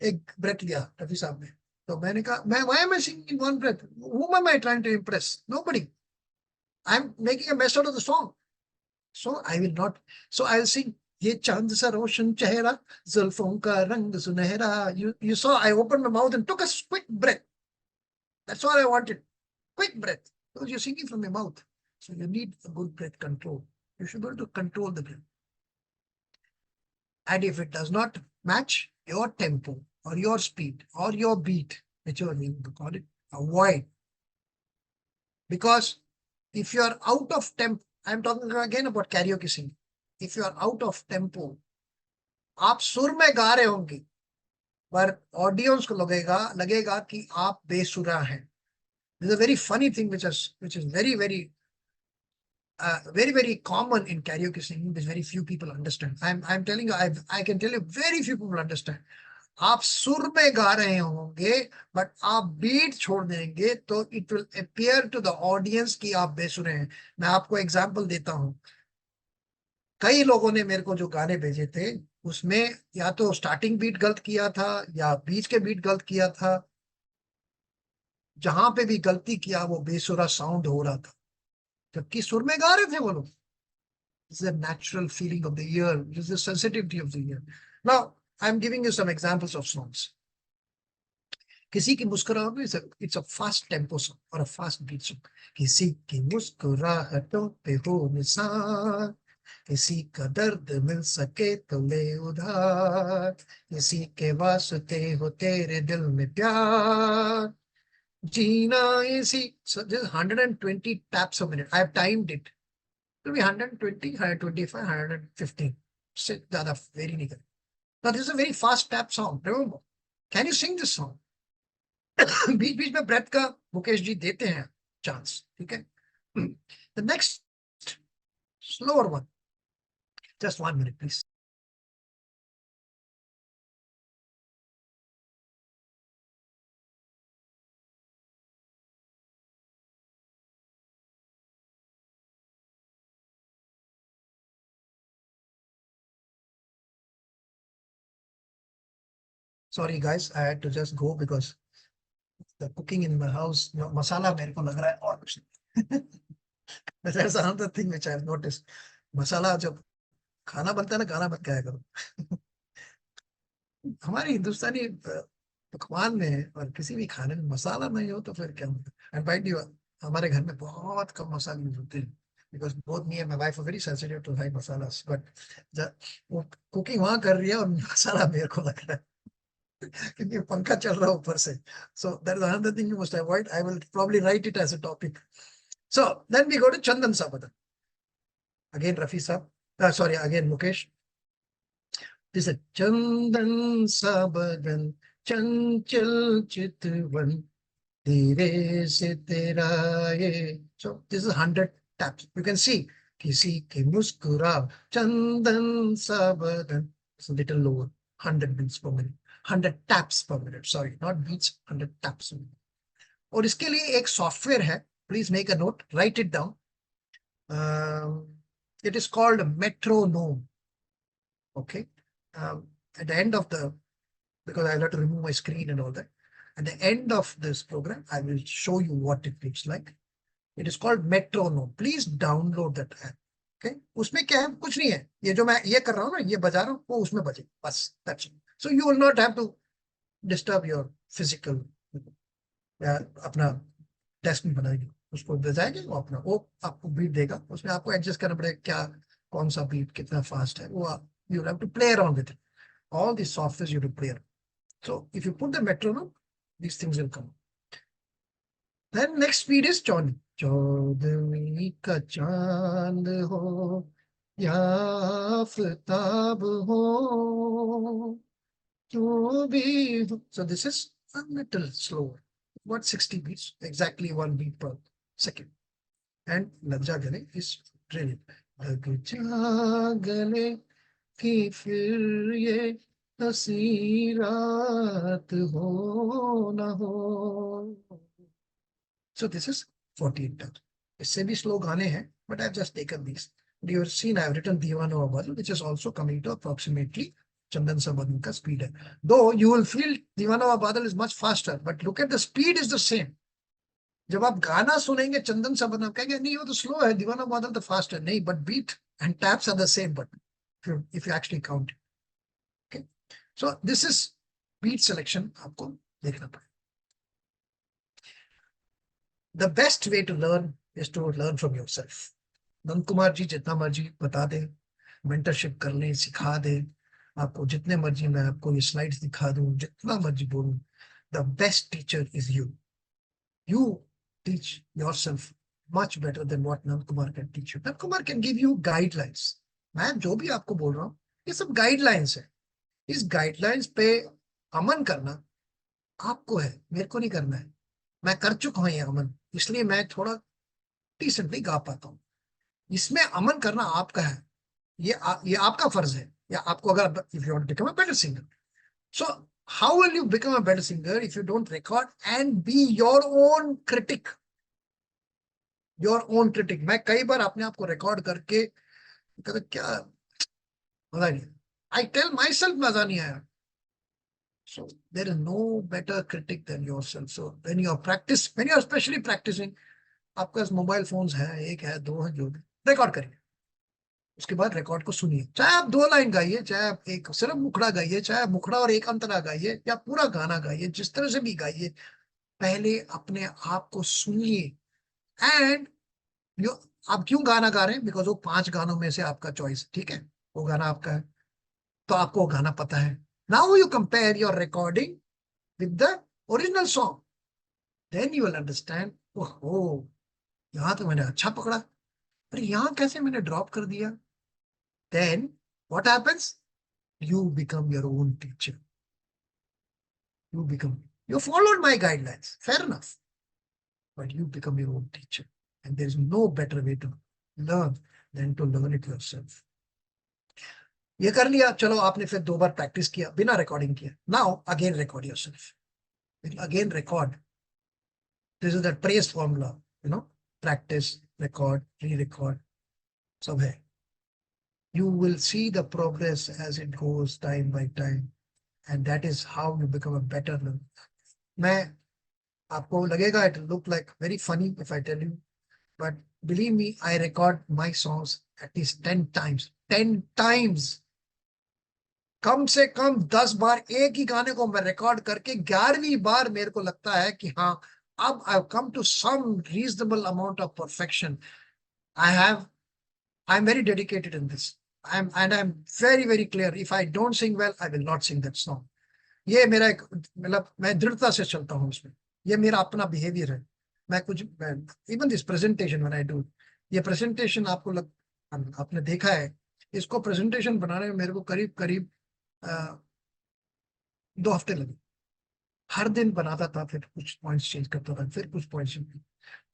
एक ब्रेथ लिया रफी साहब ने. तो मैंने कहा, why am I singing in one breath? Whom am I trying to impress? Nobody. I'm making a mess out of the song. So I will not. So I'll sing, ये चांद सा रोशन चेहरा, जुल्फों का रंग सुनहरा. You saw I opened my mouth and took a quick breath. That's all I wanted. Quick breath. Because you're singing from your mouth. So you need a good breath control. You should be able to control the breath. And if it does not match your tempo or your speed or your beat, whichever you want to call it, avoid. Because if you are out of tempo, I'm talking again about karaoke singing. If you are out of tempo, आप सुर में गा रहे होंगे, पर audience को लगेगा कि आप बेसुरा हैं. There's a very funny thing which is very, very, very common in karaoke singing, which very few people understand. I'm telling you, I can tell you, very few people understand. आप सुर में गा रहे होंगे, बट आप beat छोड़ देंगे, तो it will appear to the audience कि आप बेसुरे हैं. मैं आपको एग्जांपल देता हूं. कई लोगों ने मेरे को जो गाने भेजे थे, उसमें या तो स्टार्टिंग बीट गलत किया था या बीच के बीट गलत किया था. जहां पे भी गलती किया वो बेसुरा साउंड हो रहा था, जबकि सुर में गा रहे थे वो लोग. This is a natural feeling of the ear. This is the sensitivity of the ear. Now, I'm giving you some examples of songs. किसी की मुस्कुराहट, it's a fast tempo song or a fast beat song. किसी की मुस्कुराहटों पे हो निशान, किसी का दर्द मिल सके तो ले उधार, किसी के वास्ते हो तेरे दिल में प्यार, जीना इसी. So this is 120 taps a minute. I have timed it. It will be 120, 125, 115. Sit ज़्यादा very नहीं करें. Now this is a very fast tap song. Remember, can you sing this song? बीच बीच में ब्रेथ का मुकेश जी देते हैं चांस. ठीक है. The next slower one. Just 1 minute, please. Sorry guys, I had to just go because the cooking in my house, masala मेरे को लग रहा है और कुछ नहीं. That's another thing which I've noticed. मसाला जब खाना बनता है ना, गाना मत गाया करो. हमारे हिंदुस्तानी पकवान में और किसी भी खाने में मसाला नहीं हो तो फिर क्या होता है. एंड बाय द हमारे घर में बहुत कम मसाले यूज होते हैं, because both me and my wife are very sensitive to high masalas. But वो कुकिंग वहां कर रही है और मसाला मेरे को लग रहा है क्योंकि पंखा चल रहा है ऊपर से. So that is another thing you must avoid. I will probably write it as a topic. So then we go to चंदन साबदा. अगेन रफी साहब, सॉरी अगेन मुकेश. दिस चंदन सा बदन चंचल चितवन धीरे से तेरा ये. So this is 100 taps. You can see किसी की मुस्कुरा चंदन सा बदन. It's a little lower. 100 beats per minute. 100 taps per minute. Sorry, not beats. 100 taps per minute. और इसके लिए एक सॉफ्टवेयर है. Please make a note. Write it down. It is called metronome. Okay. At the end of the, because I'll have to remove my screen and all that. At the end of this program, I will show you what it looks like. It is called metronome. Please download that app. Okay. उसमें क्या है, कुछ नहीं है. ये जो मैं ये कर रहा हूँ ना, ये बजा रहा हूँ, वो उसमें बजे बस. That's it. So you will not have to disturb your physical. या अपना डेस्क में बनाएंगे, उसको बजाएंगे, वो अपना वो आपको बीट देगा. उसमें आपको एडजस्ट करना पड़ेगा क्या, कौन सा बीट कितना फास्ट है, वो you have to play around with it. All these softwares you have to play around. So if you put the metronome, these things will come. Then next speed is चौदह. चौदहवीं का चांद हो या आफताब हो जो भी हो. So this is a little slower. What 60 beats, exactly 1 beat per second. And लग जा गले is really लग जा गले कि फिर ये हंसी रात हो ना हो. So this is 48 taps. इससे भी slow गाने हैं, but I've just taken these. You have seen I have written दीवाना हुआ बादल, which is also coming to approximately चंदन सा बदन का speed है. Though you will feel दीवाना हुआ बादल is much faster, but look at the speed is the same. जब आप गाना सुनेंगे चंदन सा बदन, कहेंगे नहीं वो तो slow है, दीवाना बादल तो fast है. नहीं, but beat and taps are the same, but if you actually count it. Okay. So this is beat selection. आपको देखना पड़ेगा. The best way to learn is to learn from yourself. नंद कुमार जी जितना मर्जी बता दें, मेंटरशिप कर लें, सिखा दें, आपको जितने मर्जी मैं आपको ये स्लाइड्स दिखा दूं, जितना मर्जी बोलूं, the best teacher is you. You teach yourself much better than what Nand Kumar can teach you. Nand Kumar can give you guidelines. मैं जो भी आपको बोल रहा हूँ ये सब गाइडलाइंस है. इस गाइडलाइंस पे अमन करना आपको है, मेरे को नहीं करना है. मैं कर चुका हूं ये अमन, इसलिए मैं थोड़ा डिसेंटली गा पाता हूँ. इसमें अमन करना आपका है. ये आपका फर्ज है. या आपको अगर if you want to become a better singer, so how will you become a better singer if you don't record and be your own critic. Your own critic. मैं कई बार अपने आप को रिकॉर्ड करके कहता क्या मजा नहीं, आई टेल माई सेल्फ मजा नहीं आया. So there is no better critic than yourself. So when you are especially practicing, आपके पास मोबाइल फोन्स हैं, एक है दो है, जो भी, रिकॉर्ड करिए. उसके बाद रिकॉर्ड को सुनिए. चाहे आप 2 लाइन गाइए, चाहे आप एक सिर्फ मुखड़ा गाइए, चाहे आप मुखड़ा और एक अंतरा गाइए, या पूरा गाना गाइए, जिस तरह से भी गाइए, पहले अपने आप को सुनिए. एंड यू आप क्यों गाना गा रहे हैं, बिकॉज वो 5 गानों में से आपका चॉइस, ठीक है, वो गाना आपका है, तो आपको वो गाना पता है. Now you compare your recording with the original song, then you will understand, oh, यहाँ तो मैंने अच्छा पकड़ा, पर यहाँ कैसे मैंने ड्रॉप कर दिया. Then what happens? You become your own teacher. You followed my guidelines, fair enough, but you become your own teacher, and there is no better way to learn than to learn it yourself. ये कर लिया, चलो आपने फिर 2 बार practice किया बिना recording किया. Now again record yourself. Again record. This is that praise formula, practice, record, re-record, सब है. You will see the progress as it goes time by time, and that is how you become a better learner. मैं आपको लगेगा it look like very funny if I tell you, but believe me, I record my songs at least 10 times. 10 times. कम से कम 10 बार एक ही गाने को मैं record करके 11वीं बार मेरे को लगता है कि हाँ, अब I have come to some reasonable amount of perfection. I am very dedicated in this. I am very very clear. If I don't sing well, I will not sing that song. ये मेरा एक मतलब मैं दृढ़ता से चलता हूँ इसमें. ये मेरा अपना बिहेवियर है. मैं कुछ even this presentation when I do, ये प्रेजेंटेशन आपको आपने देखा है, इसको प्रेजेंटेशन बनाने में मेरे को करीब करीब 2 हफ्ते लगे। हर दिन बनाता था, फिर कुछ पॉइंट्स चेंज करता था, फिर कुछ points.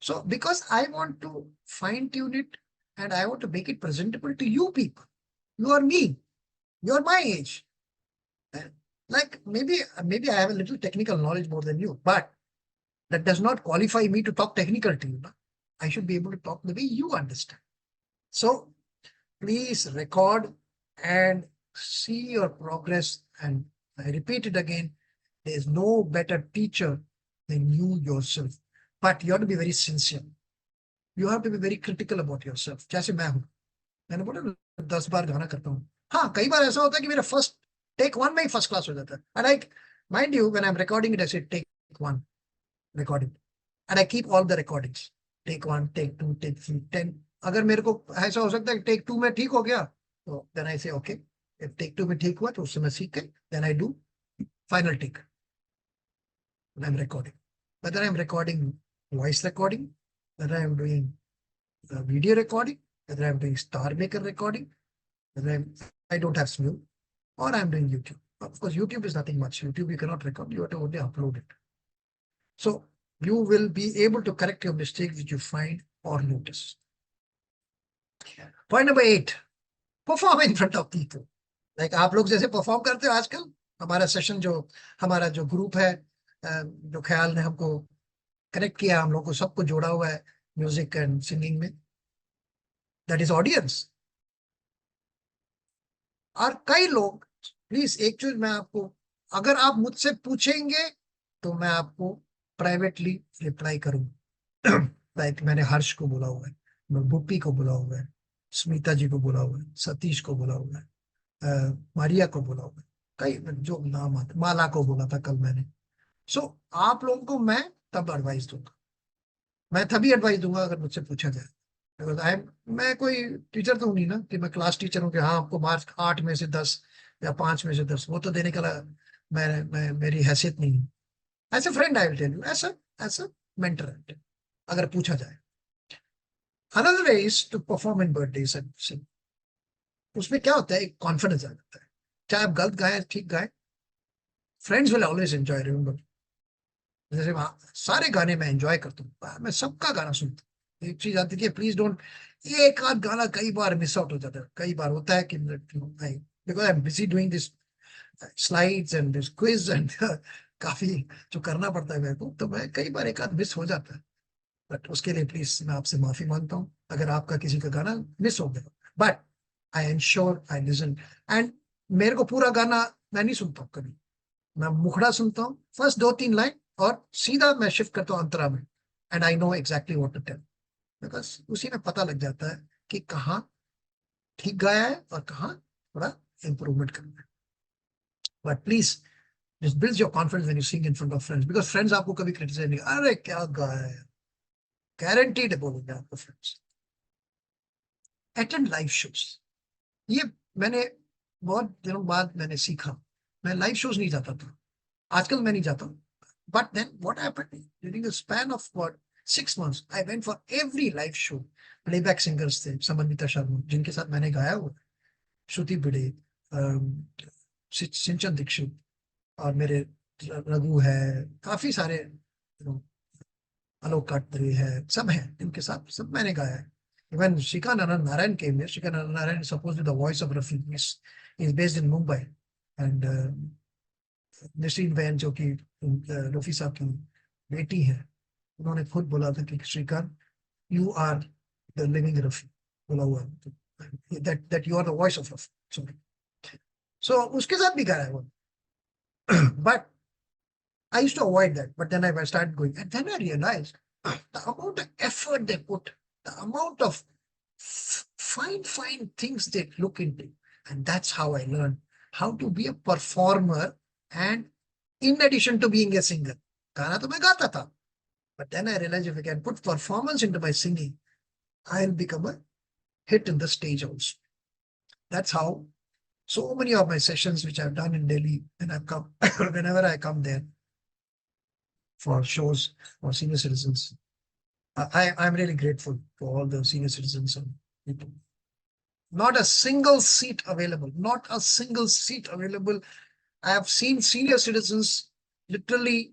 So because I want to fine tune it and I want to make it presentable to you people. You are me, you are my age. Like maybe I have a little technical knowledge more than you, but that does not qualify me to talk technical to you. No? I should be able to talk the way you understand. So please record and see your progress. And I repeat it again, there is no better teacher than you yourself. But you have to be very sincere. You have to be very critical about yourself. जैसे मैं हूँ, मैंने बोला 10 बार गाना करता हूँ। हाँ, कई बार ऐसा होता है कि मेरा फर्स्ट टेक वन में ही फर्स्ट क्लास हो जाता है। And I mind you, when I am recording it, I say take one recording, and I keep all the recordings, take one, take two, take three, 10। अगर मेरे को ऐसा हो सकता है कि टेक टू में ठीक हो गया, तो देन आई से ओके, इफ टेक टू में ठीक हुआ तो उससे मैं सीख के then I do final take when I am recording. whether I am recording voice recording, whether I am doing video recording, whether I am doing star maker recording, whether I don't have Smule, or I'm doing YouTube. Of course, YouTube is nothing much. YouTube you cannot record, you have to only upload it. So you will be able to correct your mistakes which you find or notice. Point number 8, perform in front of people. Like आप लोग जैसे perform करते हो आजकल, हमारा session जो, हमारा जो ग्रुप है, जो ख्याल ने हमको कनेक्ट किया, हम लोग को सबको जोड़ा हुआ है म्यूजिक एंड सिंगिंग में, दैट इज ऑडियंस। और कई लोग, प्लीज एक चीज मैं आपको, अगर आप मुझसे पूछेंगे तो मैं आपको प्राइवेटली रिप्लाई करूंगा। लाइक मैंने हर्ष को बोला हुआ है, मैं बुप्पी को बोला हुआ है, स्मिता जी को बोला हुआ है, सतीश को बोला हुआ है, मारिया को बोला हुआ है, कई जो नाम आते, माला को बोला था कल मैंने। सो आप लोगों को मैं तब एडवाइस दूंगा, मैं तभी एडवाइस दूंगा अगर मुझसे पूछा जाए। बिकॉज आई, मैं कोई टीचर तो हूं नहीं ना कि मैं क्लास टीचर हूँ कि हाँ आपको मार्क्स 8 में से 10 या 5 में से 10, वो तो देने का मैं मेरी हैसियत नहीं है। As a friend I will tell you, ऐसा ऐसा मेंटर अगर पूछा जाए। Another way is to perform in birthdays and, उसमें क्या होता है, एक कॉन्फिडेंस आ जाता है। चाहे आप गलत गाए ठीक गाए, friends will always enjoy. Remember, जैसे सारे गाने मैं एंजॉय करता हूँ, मैं सबका गाना सुनता हूँ। एक चीज आती है, प्लीज डोंट, एक आध गाना कई बार मिस आउट हो जाता है। कई बार होता है कि because I am busy doing this slides and this quiz and काफी जो करना पड़ता है मेरे को, तो मैं कई बार एक आध मिस हो जाता है। बट उसके लिए प्लीज मैं आपसे माफी मांगता हूँ अगर आपका किसी का गाना मिस हो गया। But I ensure I listen, and मेरे को पूरा गाना मैं नहीं सुनता हूँ कभी, मैं मुखड़ा सुनता हूँ, फर्स्ट 2-3 लाइन, और सीधा मैं शिफ्ट करता हूँ अंतरा में, and I know exactly what to tell, because उसी में पता लग जाता है कि कहाँ ठीक गाया है और कहाँ थोड़ा इम्प्रूवमेंट करना है। But please just builds your confidence when you sing in front of friends, because friends आपको कभी क्रिटिसाइज नहीं, अरे क्या गाया है, गारंटीड बोलेंगे आपको फ्रेंड्स। अटेंड लाइव शोज, ये मैंने बहुत दिनों बाद मैंने सीखा। मैं लाइव शोज नहीं जाता था, आजकल मैं नहीं जाता हूँ। But then what happened during the span of what 6 months, I went for every live show. Playback singers थे, समन्विता शर्मा जिनके साथ मैंने गाया हुआ, श्रुति भिड़े, सिंचन दीक्षित, और मेरे रघु है, काफी सारे आलोक काटरे है, सब हैं इनके साथ, सब मैंने गाया है। Even Shrikanand Narayan came here. Shrikanand Narayan suppose the voice of Rafi, is based in Mumbai, and Nasreen बहन जो कि रफी साहब की बेटी है, उन्होंने खुद बोला था कि Shrikant, you are the living Rafi, बोला हुआ that you are the voice of Rafi. Sorry, so उसके साथ भी गाया है वो। But I used to avoid that, but then I started going, and then I realized the amount of effort they put, the amount of fine things they look into, and that's how I learned how to be a performer. And in addition to being a singer, गाना तो मैं गाता था, but then I realized if I can put performance into my singing, I'll become a hit in the stage also. That's how so many of my sessions which I've done in Delhi, and I've come whenever I come there for shows for senior citizens. I'm really grateful for all the senior citizens and people. Not a single seat available. Not a single seat available. I have seen senior citizens literally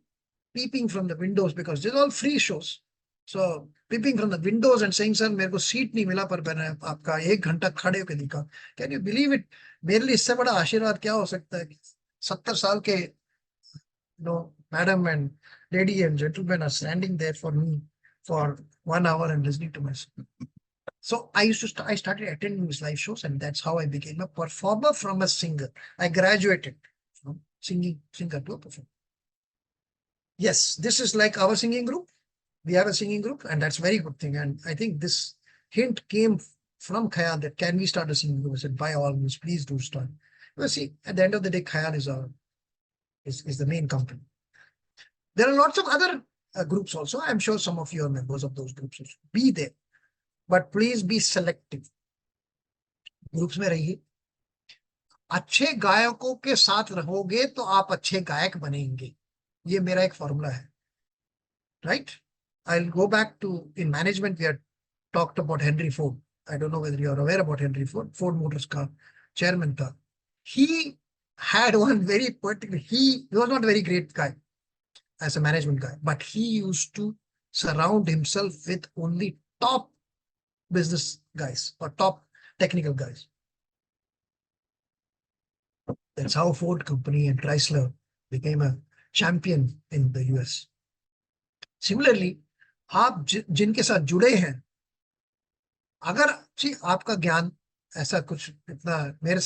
peeping from the windows because they're all free shows. So peeping from the windows and saying, "Sir, मेरे को seat नहीं मिला पर मैंने आपका 1 घंटा खड़े होकर देखा." Can you believe it? मेरे लिए इससे बड़ा आशीर्वाद क्या हो सकता है? 70 साल के madam and lady and gentlemen are standing there for me for 1 hour and listening to myself. So I started attending these live shows, and that's how I became a performer from a singer. I graduated from singer to a performer. Yes, this is like our singing group. We have a singing group, and that's a very good thing. And I think this hint came from Khayal that can we start a singing group? I said, by all means, please do start. Well, see, at the end of the day, Khayal is the main company. There are lots of other groups also. I'm sure some of you are members of those groups also. Be there, but please be selective. Groups में रहिए. अच्छे गायकों के साथ रहोगे तो आप अच्छे गायक बनेंगे. ये मेरा एक फॉर्मूला है. Right? I'll go back to, in management, we had talked about Henry Ford. I don't know whether you're aware about Henry Ford. Ford Motors का chairman था. He had one very particular, he was not a very great guy as a management guy, but he used to surround himself with only top business guys or top technical guys. That's how Ford Company and Chrysler became a champion in the US. Similarly, आप जिनके साथ जुड़े हैं, अगर आपका ज्ञान ऐसा कुछ इतना मेरे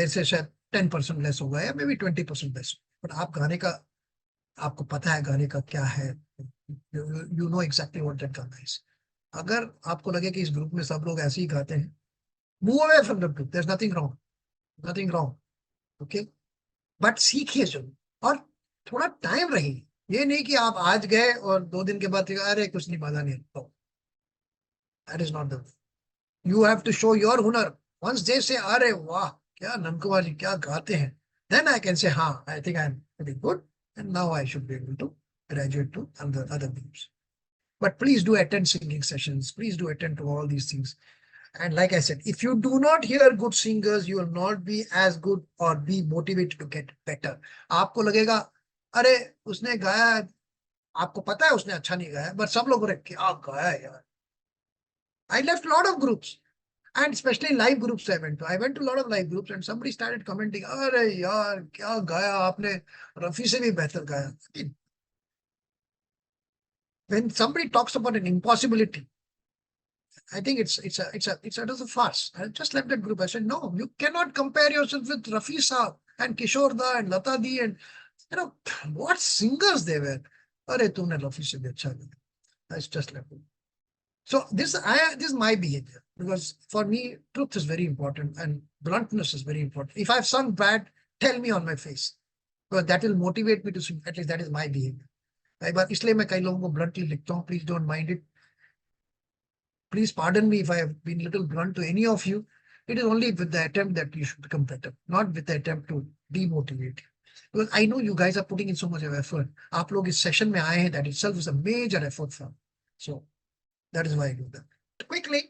से शायद 10% लेस होगा या मे बी 20% लेस, बट आप गाने का, आपको पता है गाने का क्या है, you know exactly what that गाना इज. अगर आपको लगे कि इस ग्रुप में सब लोग ऐसे ही गाते हैं, move away from the group. There is nothing wrong. Okay, but सीखिए जरूर और थोड़ा टाइम रहिए. ये नहीं कि आप आज गए और 2 दिन के बाद अरे कुछ नहीं, मजा नहीं. That is not the. You have to show your हुनर. वंस दे से अरे वाह क्या नंदकुमार जी क्या गाते हैं, then I can say, I think I'm pretty good, and now I should be able to graduate to other groups. But please do attend singing sessions. Please do attend to all these things. And like I said, if you do not hear good singers, you will not be as good or be motivated to get better. आपको लगेगा अरे उसने गाया, आपको पता है उसने अच्छा नहीं गाया, but सब लोग बोले क्या गाया यार. I left a lot of groups. And especially live groups I went to. I went to a lot of live groups and somebody started commenting, अरे यार क्या गाया आपने, रफी से भी बेहतर गाया. When somebody talks about an impossibility, I think it's a farce. I just left that group. I said, no, you cannot compare yourself with Rafi Saab and Kishore Da and Lata Di and what singers they were. अरे तूने रफी से भी अच्छा गाया. I just left it. So this is my behavior, because for me truth is very important and bluntness is very important. If I've sung bad, tell me on my face, because that will motivate me to sing. At least that is my behavior. but इसलिए मैं कई लोगों को bluntly लिखता हूँ. Please don't mind it. Please pardon me if I have been a little blunt to any of you. It is only with the attempt that you should become better, not with the attempt to demotivate you. Because I know you guys are putting in so much of effort. आप लोग इस session में आए हैं, that itself is a major effort for me. So that is why I do that. Quickly,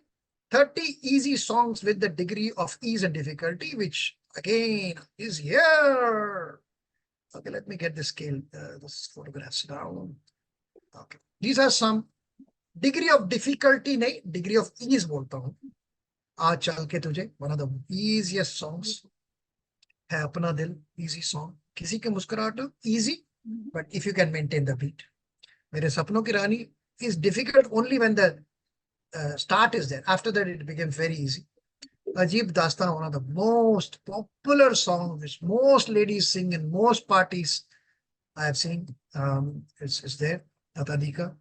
30 easy songs with the degree of ease and difficulty, which again is here. Okay, let me get this scale, this photographs down. Okay, these are some degree of difficulty, nahi, degree of ease बोलता हूँ. आज चल के तुझे, one of the easiest songs है अपना दिल, easy song. किसी के मुस्कुराहट easy, but if you can maintain the beat. मेरे सपनों की रानी is difficult only when the start is there. After that, it becomes very easy. Ajib Dastan, one of the most popular songs which most ladies sing in most parties I have seen. It's there. Atadika.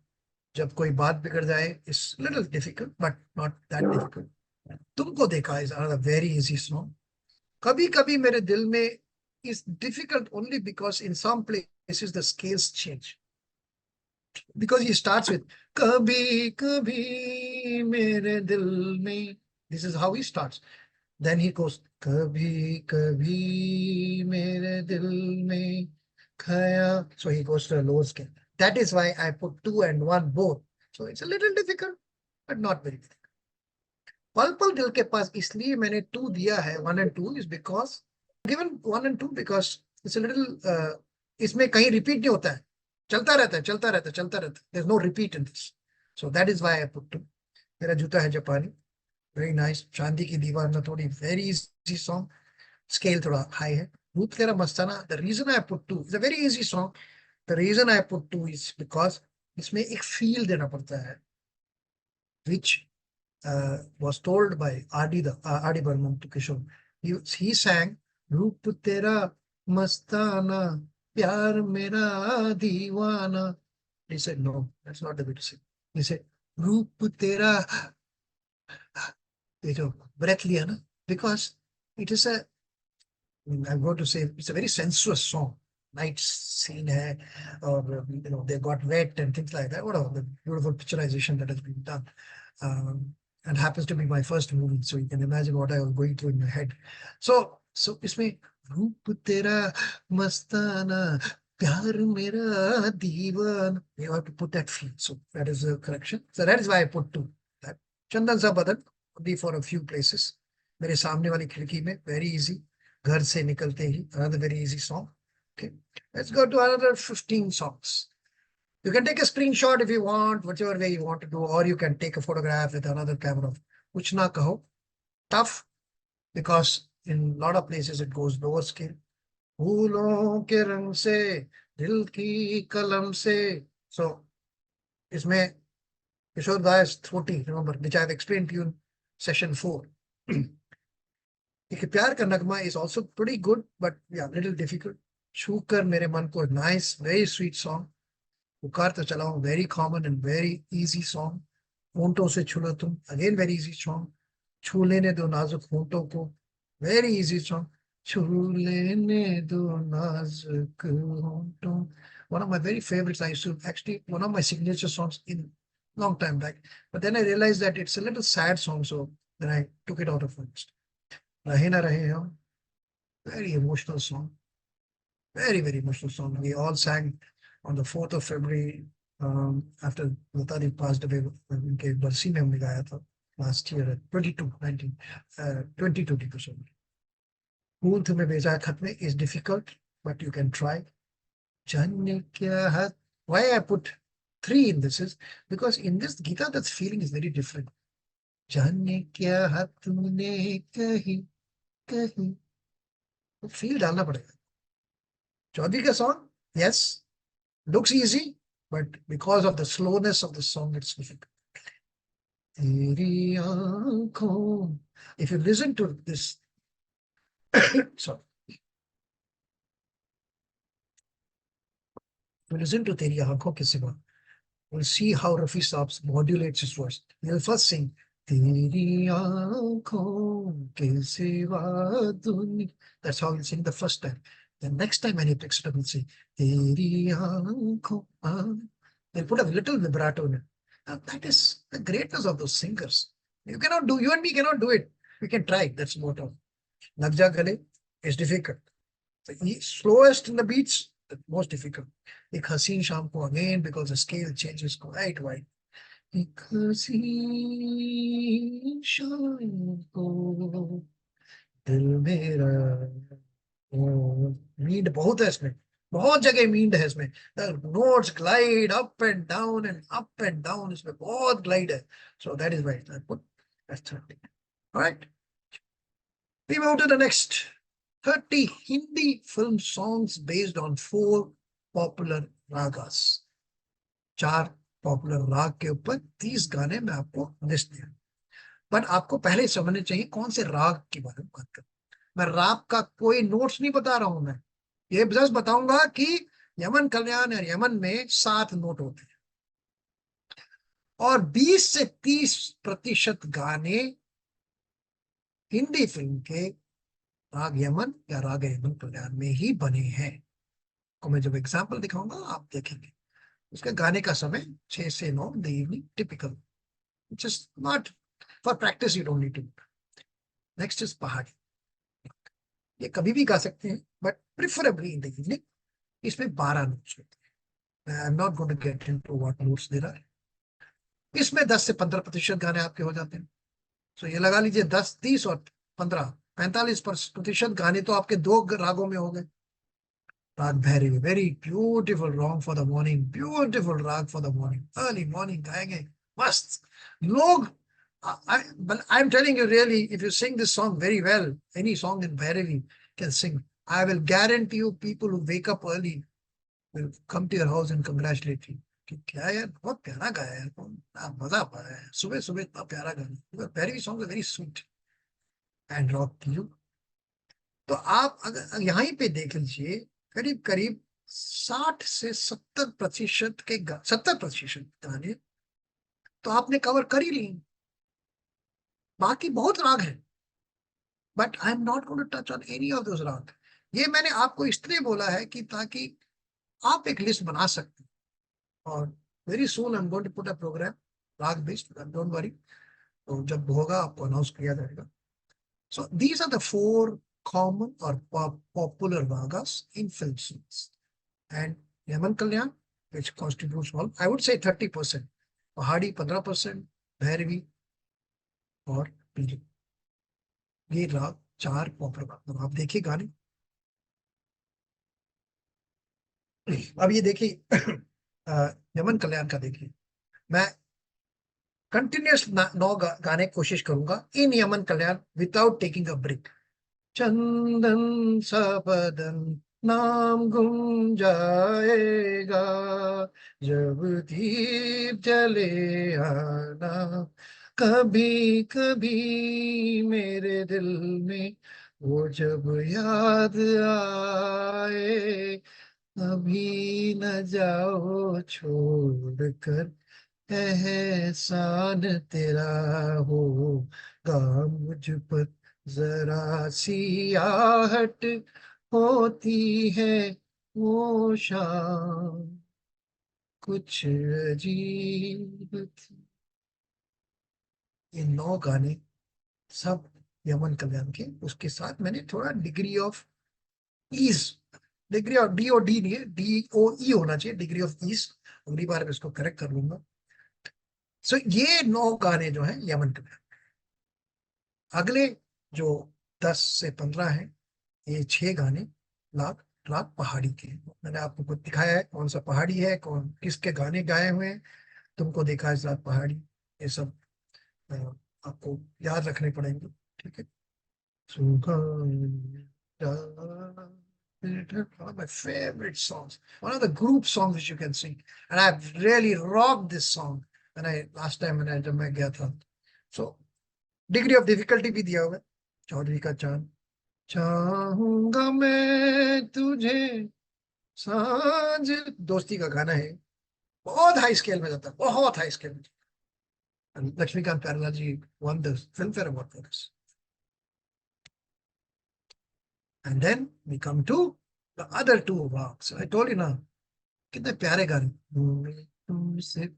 जब कोई बात बिगड़ जाए, it's little difficult, but not that difficult. तुमको देखा is another very easy song. कभी कभी मेरे दिल में is difficult only because in some places the scales change. Because he starts with kabhi kabhi mere dil mein. This is how he starts. Then he goes kabhi kabhi mere dil mein khaya. So he goes to a low scale. That is why I put 2 and 1 both. So it's a little difficult, but not very difficult. पल पल दिल के पास इसलिए मैंने 2 दिया है, 1 and 2 is because given 1 and 2 because it's little, इसमें कहीं रिपीट नहीं होता है, चलता रहता है चलता रहता है चलता रहता है, there is no repeat in this, so that is why I put 2। मेरा जूता है जापानी, वेरी नाइस, चांदी की दीवार में थोड़ी, वेरी इजी सॉन्ग, स्केल थोड़ा हाई है। रूप तेरा मस्ताना, the reason I put 2 is a very easy song, the reason I put 2 is because इसमें एक फील देना पड़ता है, which was told by R.D. Burman to Kishore. He sang, रूप तेरा मस्ताना, प्यार मेरा दीवाना. He said, no, that's not the way to sing. He said, रूप तेरा, ये जो breath लिया ना, because it is a, I'm going to say, it's a very sensuous song. Night scene hai, or they got wet and things like that. Whatever, the beautiful picturization that has been done. Um, and happens to be my first movie, so you can imagine what I was going through in my head. So इसमें रूप तेरा मस्ताना, प्यार मेरा दीवाना, you have to put that feel. So that is the correction. So that is why I put 2. That चंदन सा बदन, only for a few places. मेरे सामने वाली खिड़की में, very easy. घर से निकलते ही, another very easy song. Okay, let's go to another 15 songs. You can take a screenshot if you want, whichever way you want to do, or you can take a photograph with another camera. Kuch na kaho, tough, because in a lot of places it goes lower scale. फूलों के रंग से, दिल की कलम से. So, इसमें किशोर दास 40, remember, which I have explained to you in session 4. प्यार का नगमा is also pretty good, but yeah, little difficult. छूकर मेरे मन को, nice, very sweet song. पुकार तो चलाऊं, very common and very easy song. होंठों से छू लो तुम, अगेन वेरी इजी सॉन्ग. छू लेने दो नाजुक होंठों को, वेरी इजी सॉन्ग. छू लेने दो नाजुक होंठों, one of my very favorites. I used to actually, one of my signature songs in long time back, but then I realized that it's a little sad song, so then I took it out of my list. रहे ना रहे हम, very emotional song, very emotional song. We all sang on the 4th of February, after Latari passed away. उनके बरसी में हमने गाया था last year, 2022 sorry. फूल तुम्हें भेजा खत में is difficult, but you can try. जाने क्या है, why I put 3 in this is because in this Gita that feeling is very different. जाने क्या है तुमने कहीं कहीं, फील डालना पड़ेगा. चौधरी का song, yes, looks easy, but because of the slowness of the song, it's difficult. तेरी आँखों, if you listen to this, sorry, if you listen to तेरी आँखों के सिवा, you'll see how Rafi Saab modulates his voice. He'll first sing, तेरी आँखों के सिवा दुनिया. That's how he'll sing the first time. The next time when he picks it up, he'll say, तेरी आँखों. They'll put a little vibrato in it. Now, that is the greatness of those singers. You and me cannot do it. We can try. That's what Lag Ja Gale is difficult. The slowest in the beats, the most difficult. Ek Haseen Shaam Ko again, because the scale changes quite wide. Ek Haseen Shaam Ko Dil Mera. मींड बहुत है इसमें, बहुत जगह मींड है इसमें. Notes glide up and down and up and down, इसमें बहुत glide है. सो that is why I put that 30. Alright, we move to the next 30 Hindi film songs based on 4 popular ragas. 4 popular राग के ऊपर 30 गाने मैं आपको लिस्ट दिया, बट आपको पहले समझने चाहिए कौन से राग की बारे में बात कर. मैं राग का कोई नोट्स नहीं बता रहा हूं, मैं ये बस बताऊंगा कि यमन कल्याण और यमन में 7 नोट होते हैं, और 20 से 30% गाने हिंदी फिल्म के राग यमन या राग यमन कल्याण में ही बने हैं. को मैं जब एग्जाम्पल दिखाऊंगा आप देखेंगे. उसके गाने का समय 6 से 9 the evening typical, just not for practice, you don't need to. Next is Pahadi. ये कभी भी गा सकते हैं, but preferably in the evening. इसमें 12 नोट्स होते हैं. I am not going to get into what notes there are. इसमें 10 से 15% गाने आपके हो जाते हैं. सो ये लगा लीजिए 10, 30 और 15, 45% गाने तो आपके दो रागों में हो गए। Raga Bhairavi, very beautiful wrong for the morning, beautiful raga for the morning, early morning गाएंगे मस्त लोग। I am telling you really, if you sing this song very well, any song in Bhairavi can sing, I will guarantee you people who wake up early will come to your house and congratulate you कि क्या यार बहुत प्यारा गाया है, मजा आ पाया है सुबह सुबह, इतना प्यारा गाना। Bhairavi song very sweet and rock you. तो आप अगर यहीं पे देख लीजिए, करीब करीब 60 से 70% के 70% गाने तो आपने कवर कर ही ली। बाकी बहुत राग हैं, but I am not going to touch on any of those राग। ये मैंने आपको इसलिए बोला है कि ताकि आप एक लिस्ट बना सकते हैं, और very soon I am going to put a program राग बेस्ड, डोंट वरी। तो जब होगा आपको अनाउंस किया जाएगा। So these are the 4 common or popular ragas in film songs. And Yaman Kalyan, which constitutes all, I would say 30%, Pahadi 15%, Bhairavi और पीली, ये राग 4 पॉपुलर राग। आप देखिए गाने। अब ये देखिए यमन कल्याण का देखिए, मैं कंटिन्यूस 9 गाने कोशिश करूंगा in Yaman Kalyan without taking a break. चंदन सा बदन नाम गुम जाएगा, जब दीप जले आना, कभी कभी मेरे दिल में वो जब याद आए, अभी न जाओ छोड़ कर, एहसान तेरा होगा मुझ पर, जरा सी आहट होती है वो शाम, कुछ अजीब थी। ये 9 गाने सब यमन कल्याण के। उसके साथ मैंने थोड़ा degree of ease, degree of D, O D नहीं है, डी ओ ई होना चाहिए, डिग्री ऑफ ईज। अगली बार मैं इसको करेक्ट कर लूंगा। सो ये 9 गाने जो हैं यमन कल्याण। अगले जो 10 से 15 हैं, ये 6 गाने राग राग पहाड़ी के हैं। मैंने आपको कुछ दिखाया है कौन सा पहाड़ी है, कौन किसके गाने गाए हुए हैं, तुमको देखा है राग पहाड़ी, ये सब अ, आपको याद रखने पड़ेंगे। ठीक है। One of my favorite songs, one of the group songs which you can sing, and I've really rocked this song when I last time when I जब मैं गया था। So डिग्री ऑफ डिफिकल्टी भी दिया हुआ है, चौधरी का चांद, चाहूंगा मैं तुझे सांझ, दोस्ती का गाना है, बहुत हाई स्केल में जाता है, बहुत हाई स्केल में। लक्ष्मीकांत प्यारेलाल जी won the Filmfare Award for this. And then we come to the other 2 rags. I told you ना, कितने प्यारे गाने। तुमसे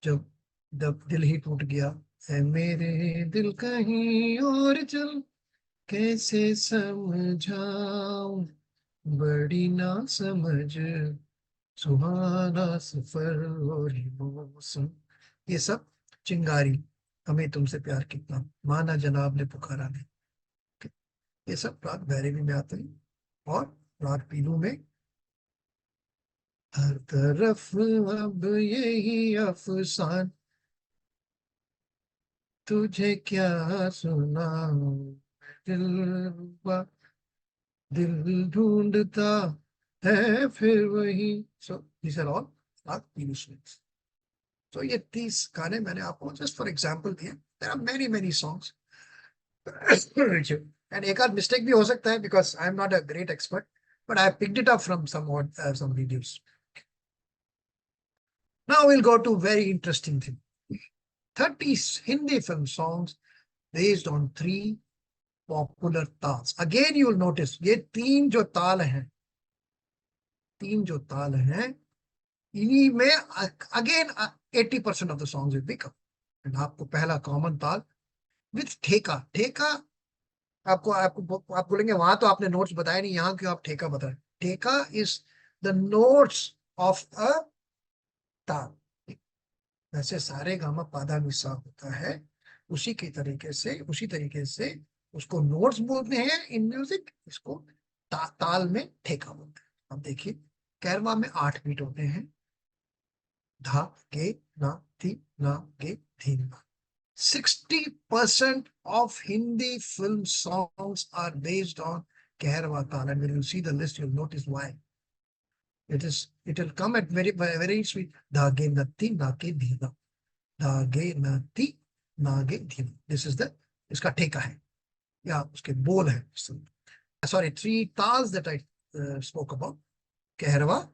जब जब दिल ही टूट गया, है मेरे दिल कहीं और चल, कैसे समझाऊं बड़ी ना समझ, सुहाना सफर और ये मौसम, ये सब, चिंगारी, हमें तुमसे प्यार कितना, माना जनाब ने पुकारा नहीं, ये सब राग भैरवी में आते हैं। और राग पीलू में हर तरफ अब यही अफसान, तुझे क्या सुनाऊं दिलरुबा, दिल ढूंढता है फिर वही। सो दीस आर ऑल राग पीलू स्विंग्स। तो ये 30 गाने मैंने आपको जस्ट फॉर एग्जांपल दिए। There are many many songs and एक आध मिस्टेक भी हो सकता है because I am not a great expert, but I picked it up from some videos. Now will go to very interesting thing, 30 Hindi film songs based on 3 popular taals. Again you will notice ये 3 जो ताल हैं, 3 जो ताल हैं, इन्हीं में again 80% of the songs will be cover. And आपको पहला कॉमन ताल विथ ठेका, ठेका आपको आपको आप बोलेंगे वहां तो आपने नोट्स बताया नहीं, यहाँ क्यों आप ठेका बताए। ठेका is the notes of a ताल। वैसे सारे गामा पाधा निसा होता है, उसी उसी तरीके से उसको नोट्स बोलते हैं इन म्यूजिक, इसको ताल में ठेका बोलते हैं। अब देखिए, कैरवा में 8 बीट होते हैं, धा गे ना धी ना गे धी ना। 60% of Hindi film songs are based on Kehrwa Tal, and when you see the list, you'll notice why. It will come at very sweet. Dhage nati nage dhina, dhage nati nage dhina. This is the इसका ठेका है या उसके बोल है. Sorry, 3 tals that I spoke about: Kehrwa,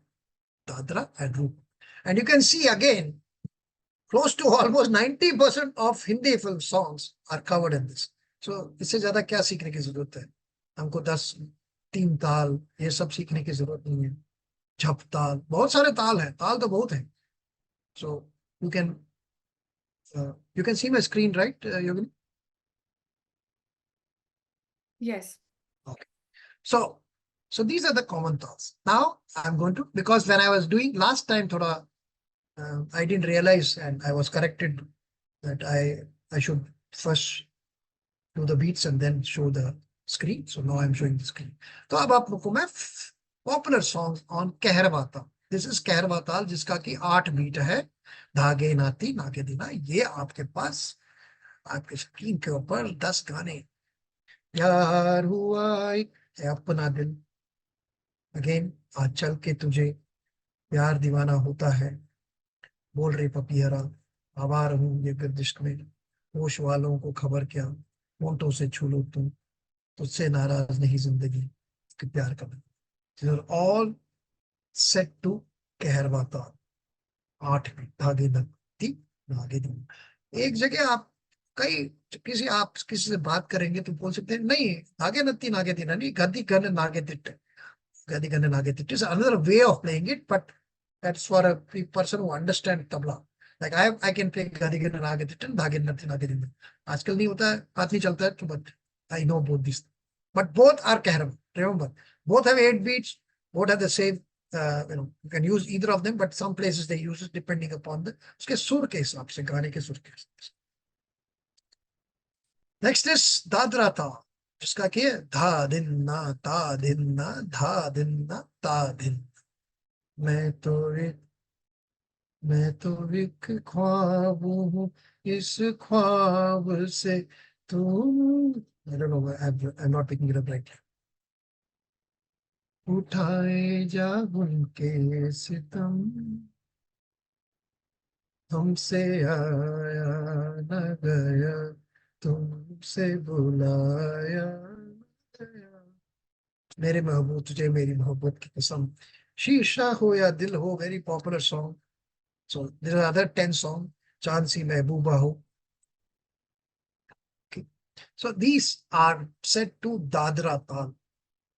Dadra, and Roop. And you can see again, close to almost 90% of Hindi film songs are covered in this. So इससे ज्यादा क्या सीखने की जरूरत है हमको? 10 3 ताल ये सब सीखने की जरूरत नहीं है. झप ताल, बहुत सारे ताल हैं, ताल तो बहुत है. So you can see my screen, right, Yogini? Yes. Okay. So these are the common tals. Now I'm going to, because when I was doing last time, thoda I didn't realize, and I was corrected that I should first do the beats and then show the screen. So now I'm showing the screen. तो अब आप लोगों को मैं popular songs on Kaharwa ताल. This is Kaharwa ताल जिसका कि 8 बीट है. धागे नाती नागे दीना. ये आपके पास आपके स्क्रीन के ऊपर 10 गाने. यार हुआ एक है अपना दिल, अगेन आज चल के तुझे प्यार दीवाना होता है, बोल रही पपीहरा, आवार हूँ ये गर्दिश में, होश वालों को खबर क्या, होंठों से छू लो तुम, तुझसे नाराज नहीं जिंदगी कि प्यार करना. These are all set to Kaharwa ताल. 8 में धागे नती धागे दी. एक जगह आप किसी से बात करेंगे तो बोल सकते हैं नहीं, धागे नती नागे दीना नहीं, गद्दी gun Nage दिट्टे, Gaddi gun Nage दिट्टे is another way of playing it, but that's for a person who understands tabla. Like I can play gadi gana nage dittan, dhage nati nage dittan. आजकल नहीं होता है, हाथ नहीं चलता है, तो but I know both these. But both are Kaharwa. Remember, both have 8 beats, both have the same, you can use either of them, but some places they use it depending upon the उसके सुर के हिसाब से, गाने के सुर के हिसाब से. Next is दादरा ताल, जिसका कि है धा दिन ना ता दिन ना धा दिन ना ता दिन. मैं तो एक ख्वाब हूँ, इस ख्वाब से तुम, I don't know, I'm not picking it up right. उठाए जा उनके सितम, हमसे आया न गया, तुमसे बुलाया न गया. मेरे महबूब तुझे मेरी मोहब्बत की कसम. शीशा हो या दिल हो, very popular song. So there are other 10 songs. चांद सी महबूबा हो. Okay. So these are set to Dadra Tal.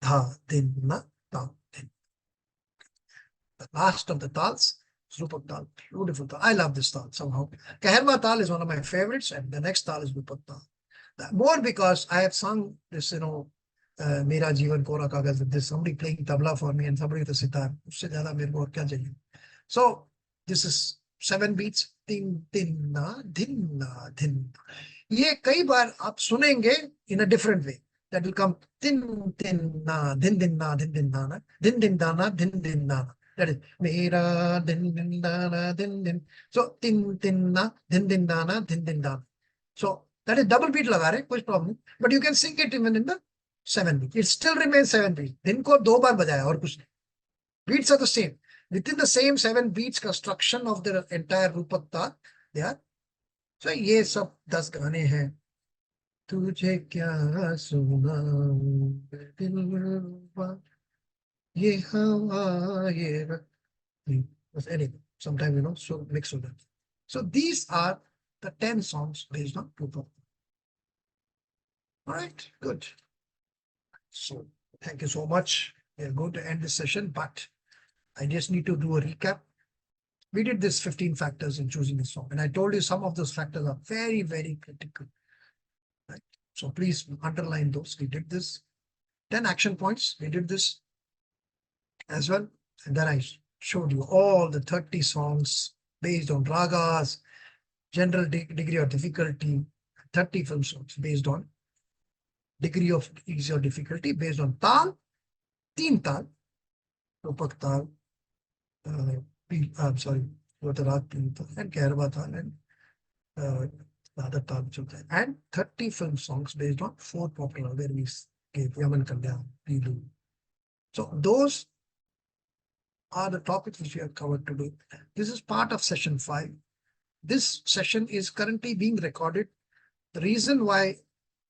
Dha din na ta din. The last of the tals, Rupak Tal. Beautiful tal. I love this tal somehow. Kaherwa Tal is one of my favorites, and the next tal is Rupak Tal. More because I have sung this, Mera Jeevan Kora Kagaz, with this, somebody playing tabla for me and somebody with a sitar. Usse zyada mere ko aur kya chahiye. So this is 7 beats. Din din na din na din. ये कई बार आप सुनेंगे in a different way. That will come din din na din din na din din na din din dana din din na. That is mera din din dana din din. So din din na din din dana din din dana. So that is double beat लगा रहे, कोई problem नहीं. But you can sing it even in the 7 beat. It still remains 7 beats. दिन को 2 बार बजाया और कुछ नहीं. Beats are the same. Within the same 7 beats construction of the entire Rupak Tal, they are. So ये सब 10 गाने हैं. तुझे क्या सुनाऊं दिलरुबा, ये हवा ये रत्ती. Anyway, sometimes so mix with them. So these are the 10 songs based on Rupak. All right, good. So thank you so much. We are going to end this session, but I just need to do a recap. We did this 15 factors in choosing a song, and I told you some of those factors are very, very critical. Right? So please underline those. We did this. 10 action points. We did this as well. And then I showed you all the 30 songs based on ragas, general degree of difficulty, 30 film songs based on degree of ease or difficulty based on tal, teen tal, Rupak tal, I'm sorry, Vatarat teen tal, and Kairaba tal, and the other tal which was there. And 30 film songs based on 4 popular where we gave Yaman Kalyan, Pilu. So those are the topics which we have covered today. This is part of session 5. This session is currently being recorded. The reason why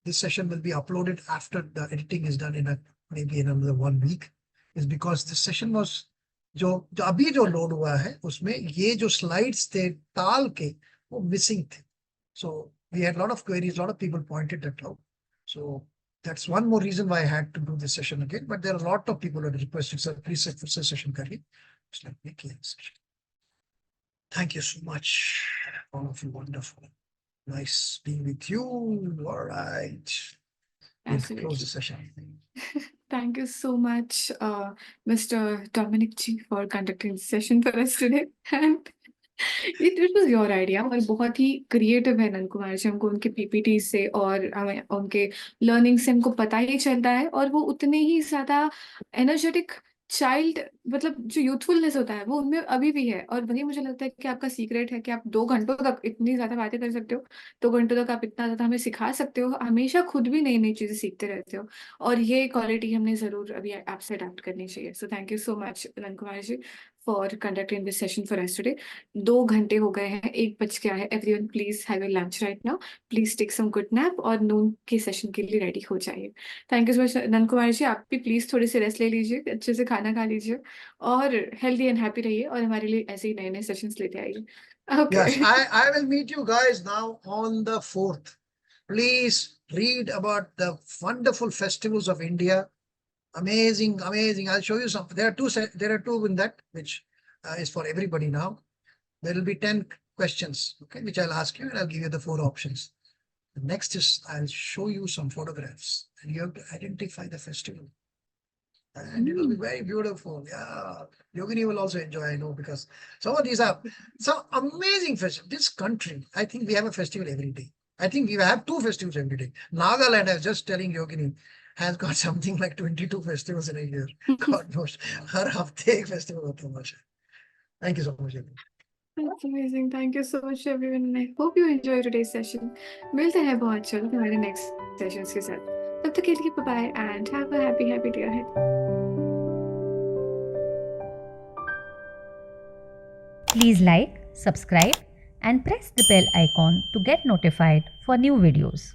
this session will be uploaded after the editing is done in maybe in another 1 week is because this session was जो अभी जो load हुआ है उसमें ये जो slides थे ताल के वो missing थे. So we had a lot of queries, a lot of people pointed that out. So that's one more reason why I had to do this session again. But there are a lot of people who had requested, sir, please set this session करिए. It's like making a session. Thank you so much, all of you, wonderful. Nice being with you. All right. We'll Absolutely. close the session. Thank you so much, Mr. Dominic G, for conducting this session for us today. And it was your idea और बहुत ही creative है नंद कुमार जी. हमको उनके PPT से और हमें उनके learning से हमको पता ही चलता है और वो उतने ही ज़्यादा एनर्जेटिक चाइल्ड, मतलब जो यूथफुलनेस होता है वो उनमें अभी भी है. और वही मुझे लगता है कि आपका सीक्रेट है कि आप 2 घंटों तक इतनी ज़्यादा बातें कर सकते हो. 2 घंटों तक आप इतना ज़्यादा हमें सिखा सकते हो, हमेशा खुद भी नई नई चीज़ें सीखते रहते हो. और ये क्वालिटी हमने ज़रूर अभी आपसे अडॉप्ट करनी चाहिए. So thank you so much Nand Kumar ji for conducting this session for us today. 2 घंटे हो गए हैं, 1 बज गया है. Everyone please have your lunch right now. Please take some good nap afternoon के सेशन के लिए रेडी हो जाइए. Thank you so much Nand Kumar ji. आप भी प्लीज थोड़ी सी रेस्ट ले लीजिए, अच्छे से खाना खा लीजिए और हेल्दी एंड हैप्पी रहिए और हमारे लिए ऐसे ही नए नए सेशंस लेते आइए. Yes, okay. I will meet you guys now on the 4th. Please read about the wonderful festivals of India. Amazing, amazing. I'll show you some. There are two in that, which is for everybody now. There will be 10 questions, okay, which I'll ask you and I'll give you the 4 options. The next is I'll show you some photographs and you have to identify the festival. And it will be very beautiful. Yeah. Yogini will also enjoy, I know, because some of these are some amazing festivals. This country, I think we have a festival every day. I think we have 2 festivals every day. Nagaland, I was just telling Yogini, has got something like 22 festivals in a year. God knows. Har hafte ek festival hota hai. Thank you so much, Yogini. That's amazing. Thank you so much everyone and I hope you enjoy today's session. मिलते हैं बहुत जल्द हमारे next sessions के साथ. तब तक के लिए bye bye and have a happy day ahead. Please like, subscribe and press the bell icon to get notified for new videos.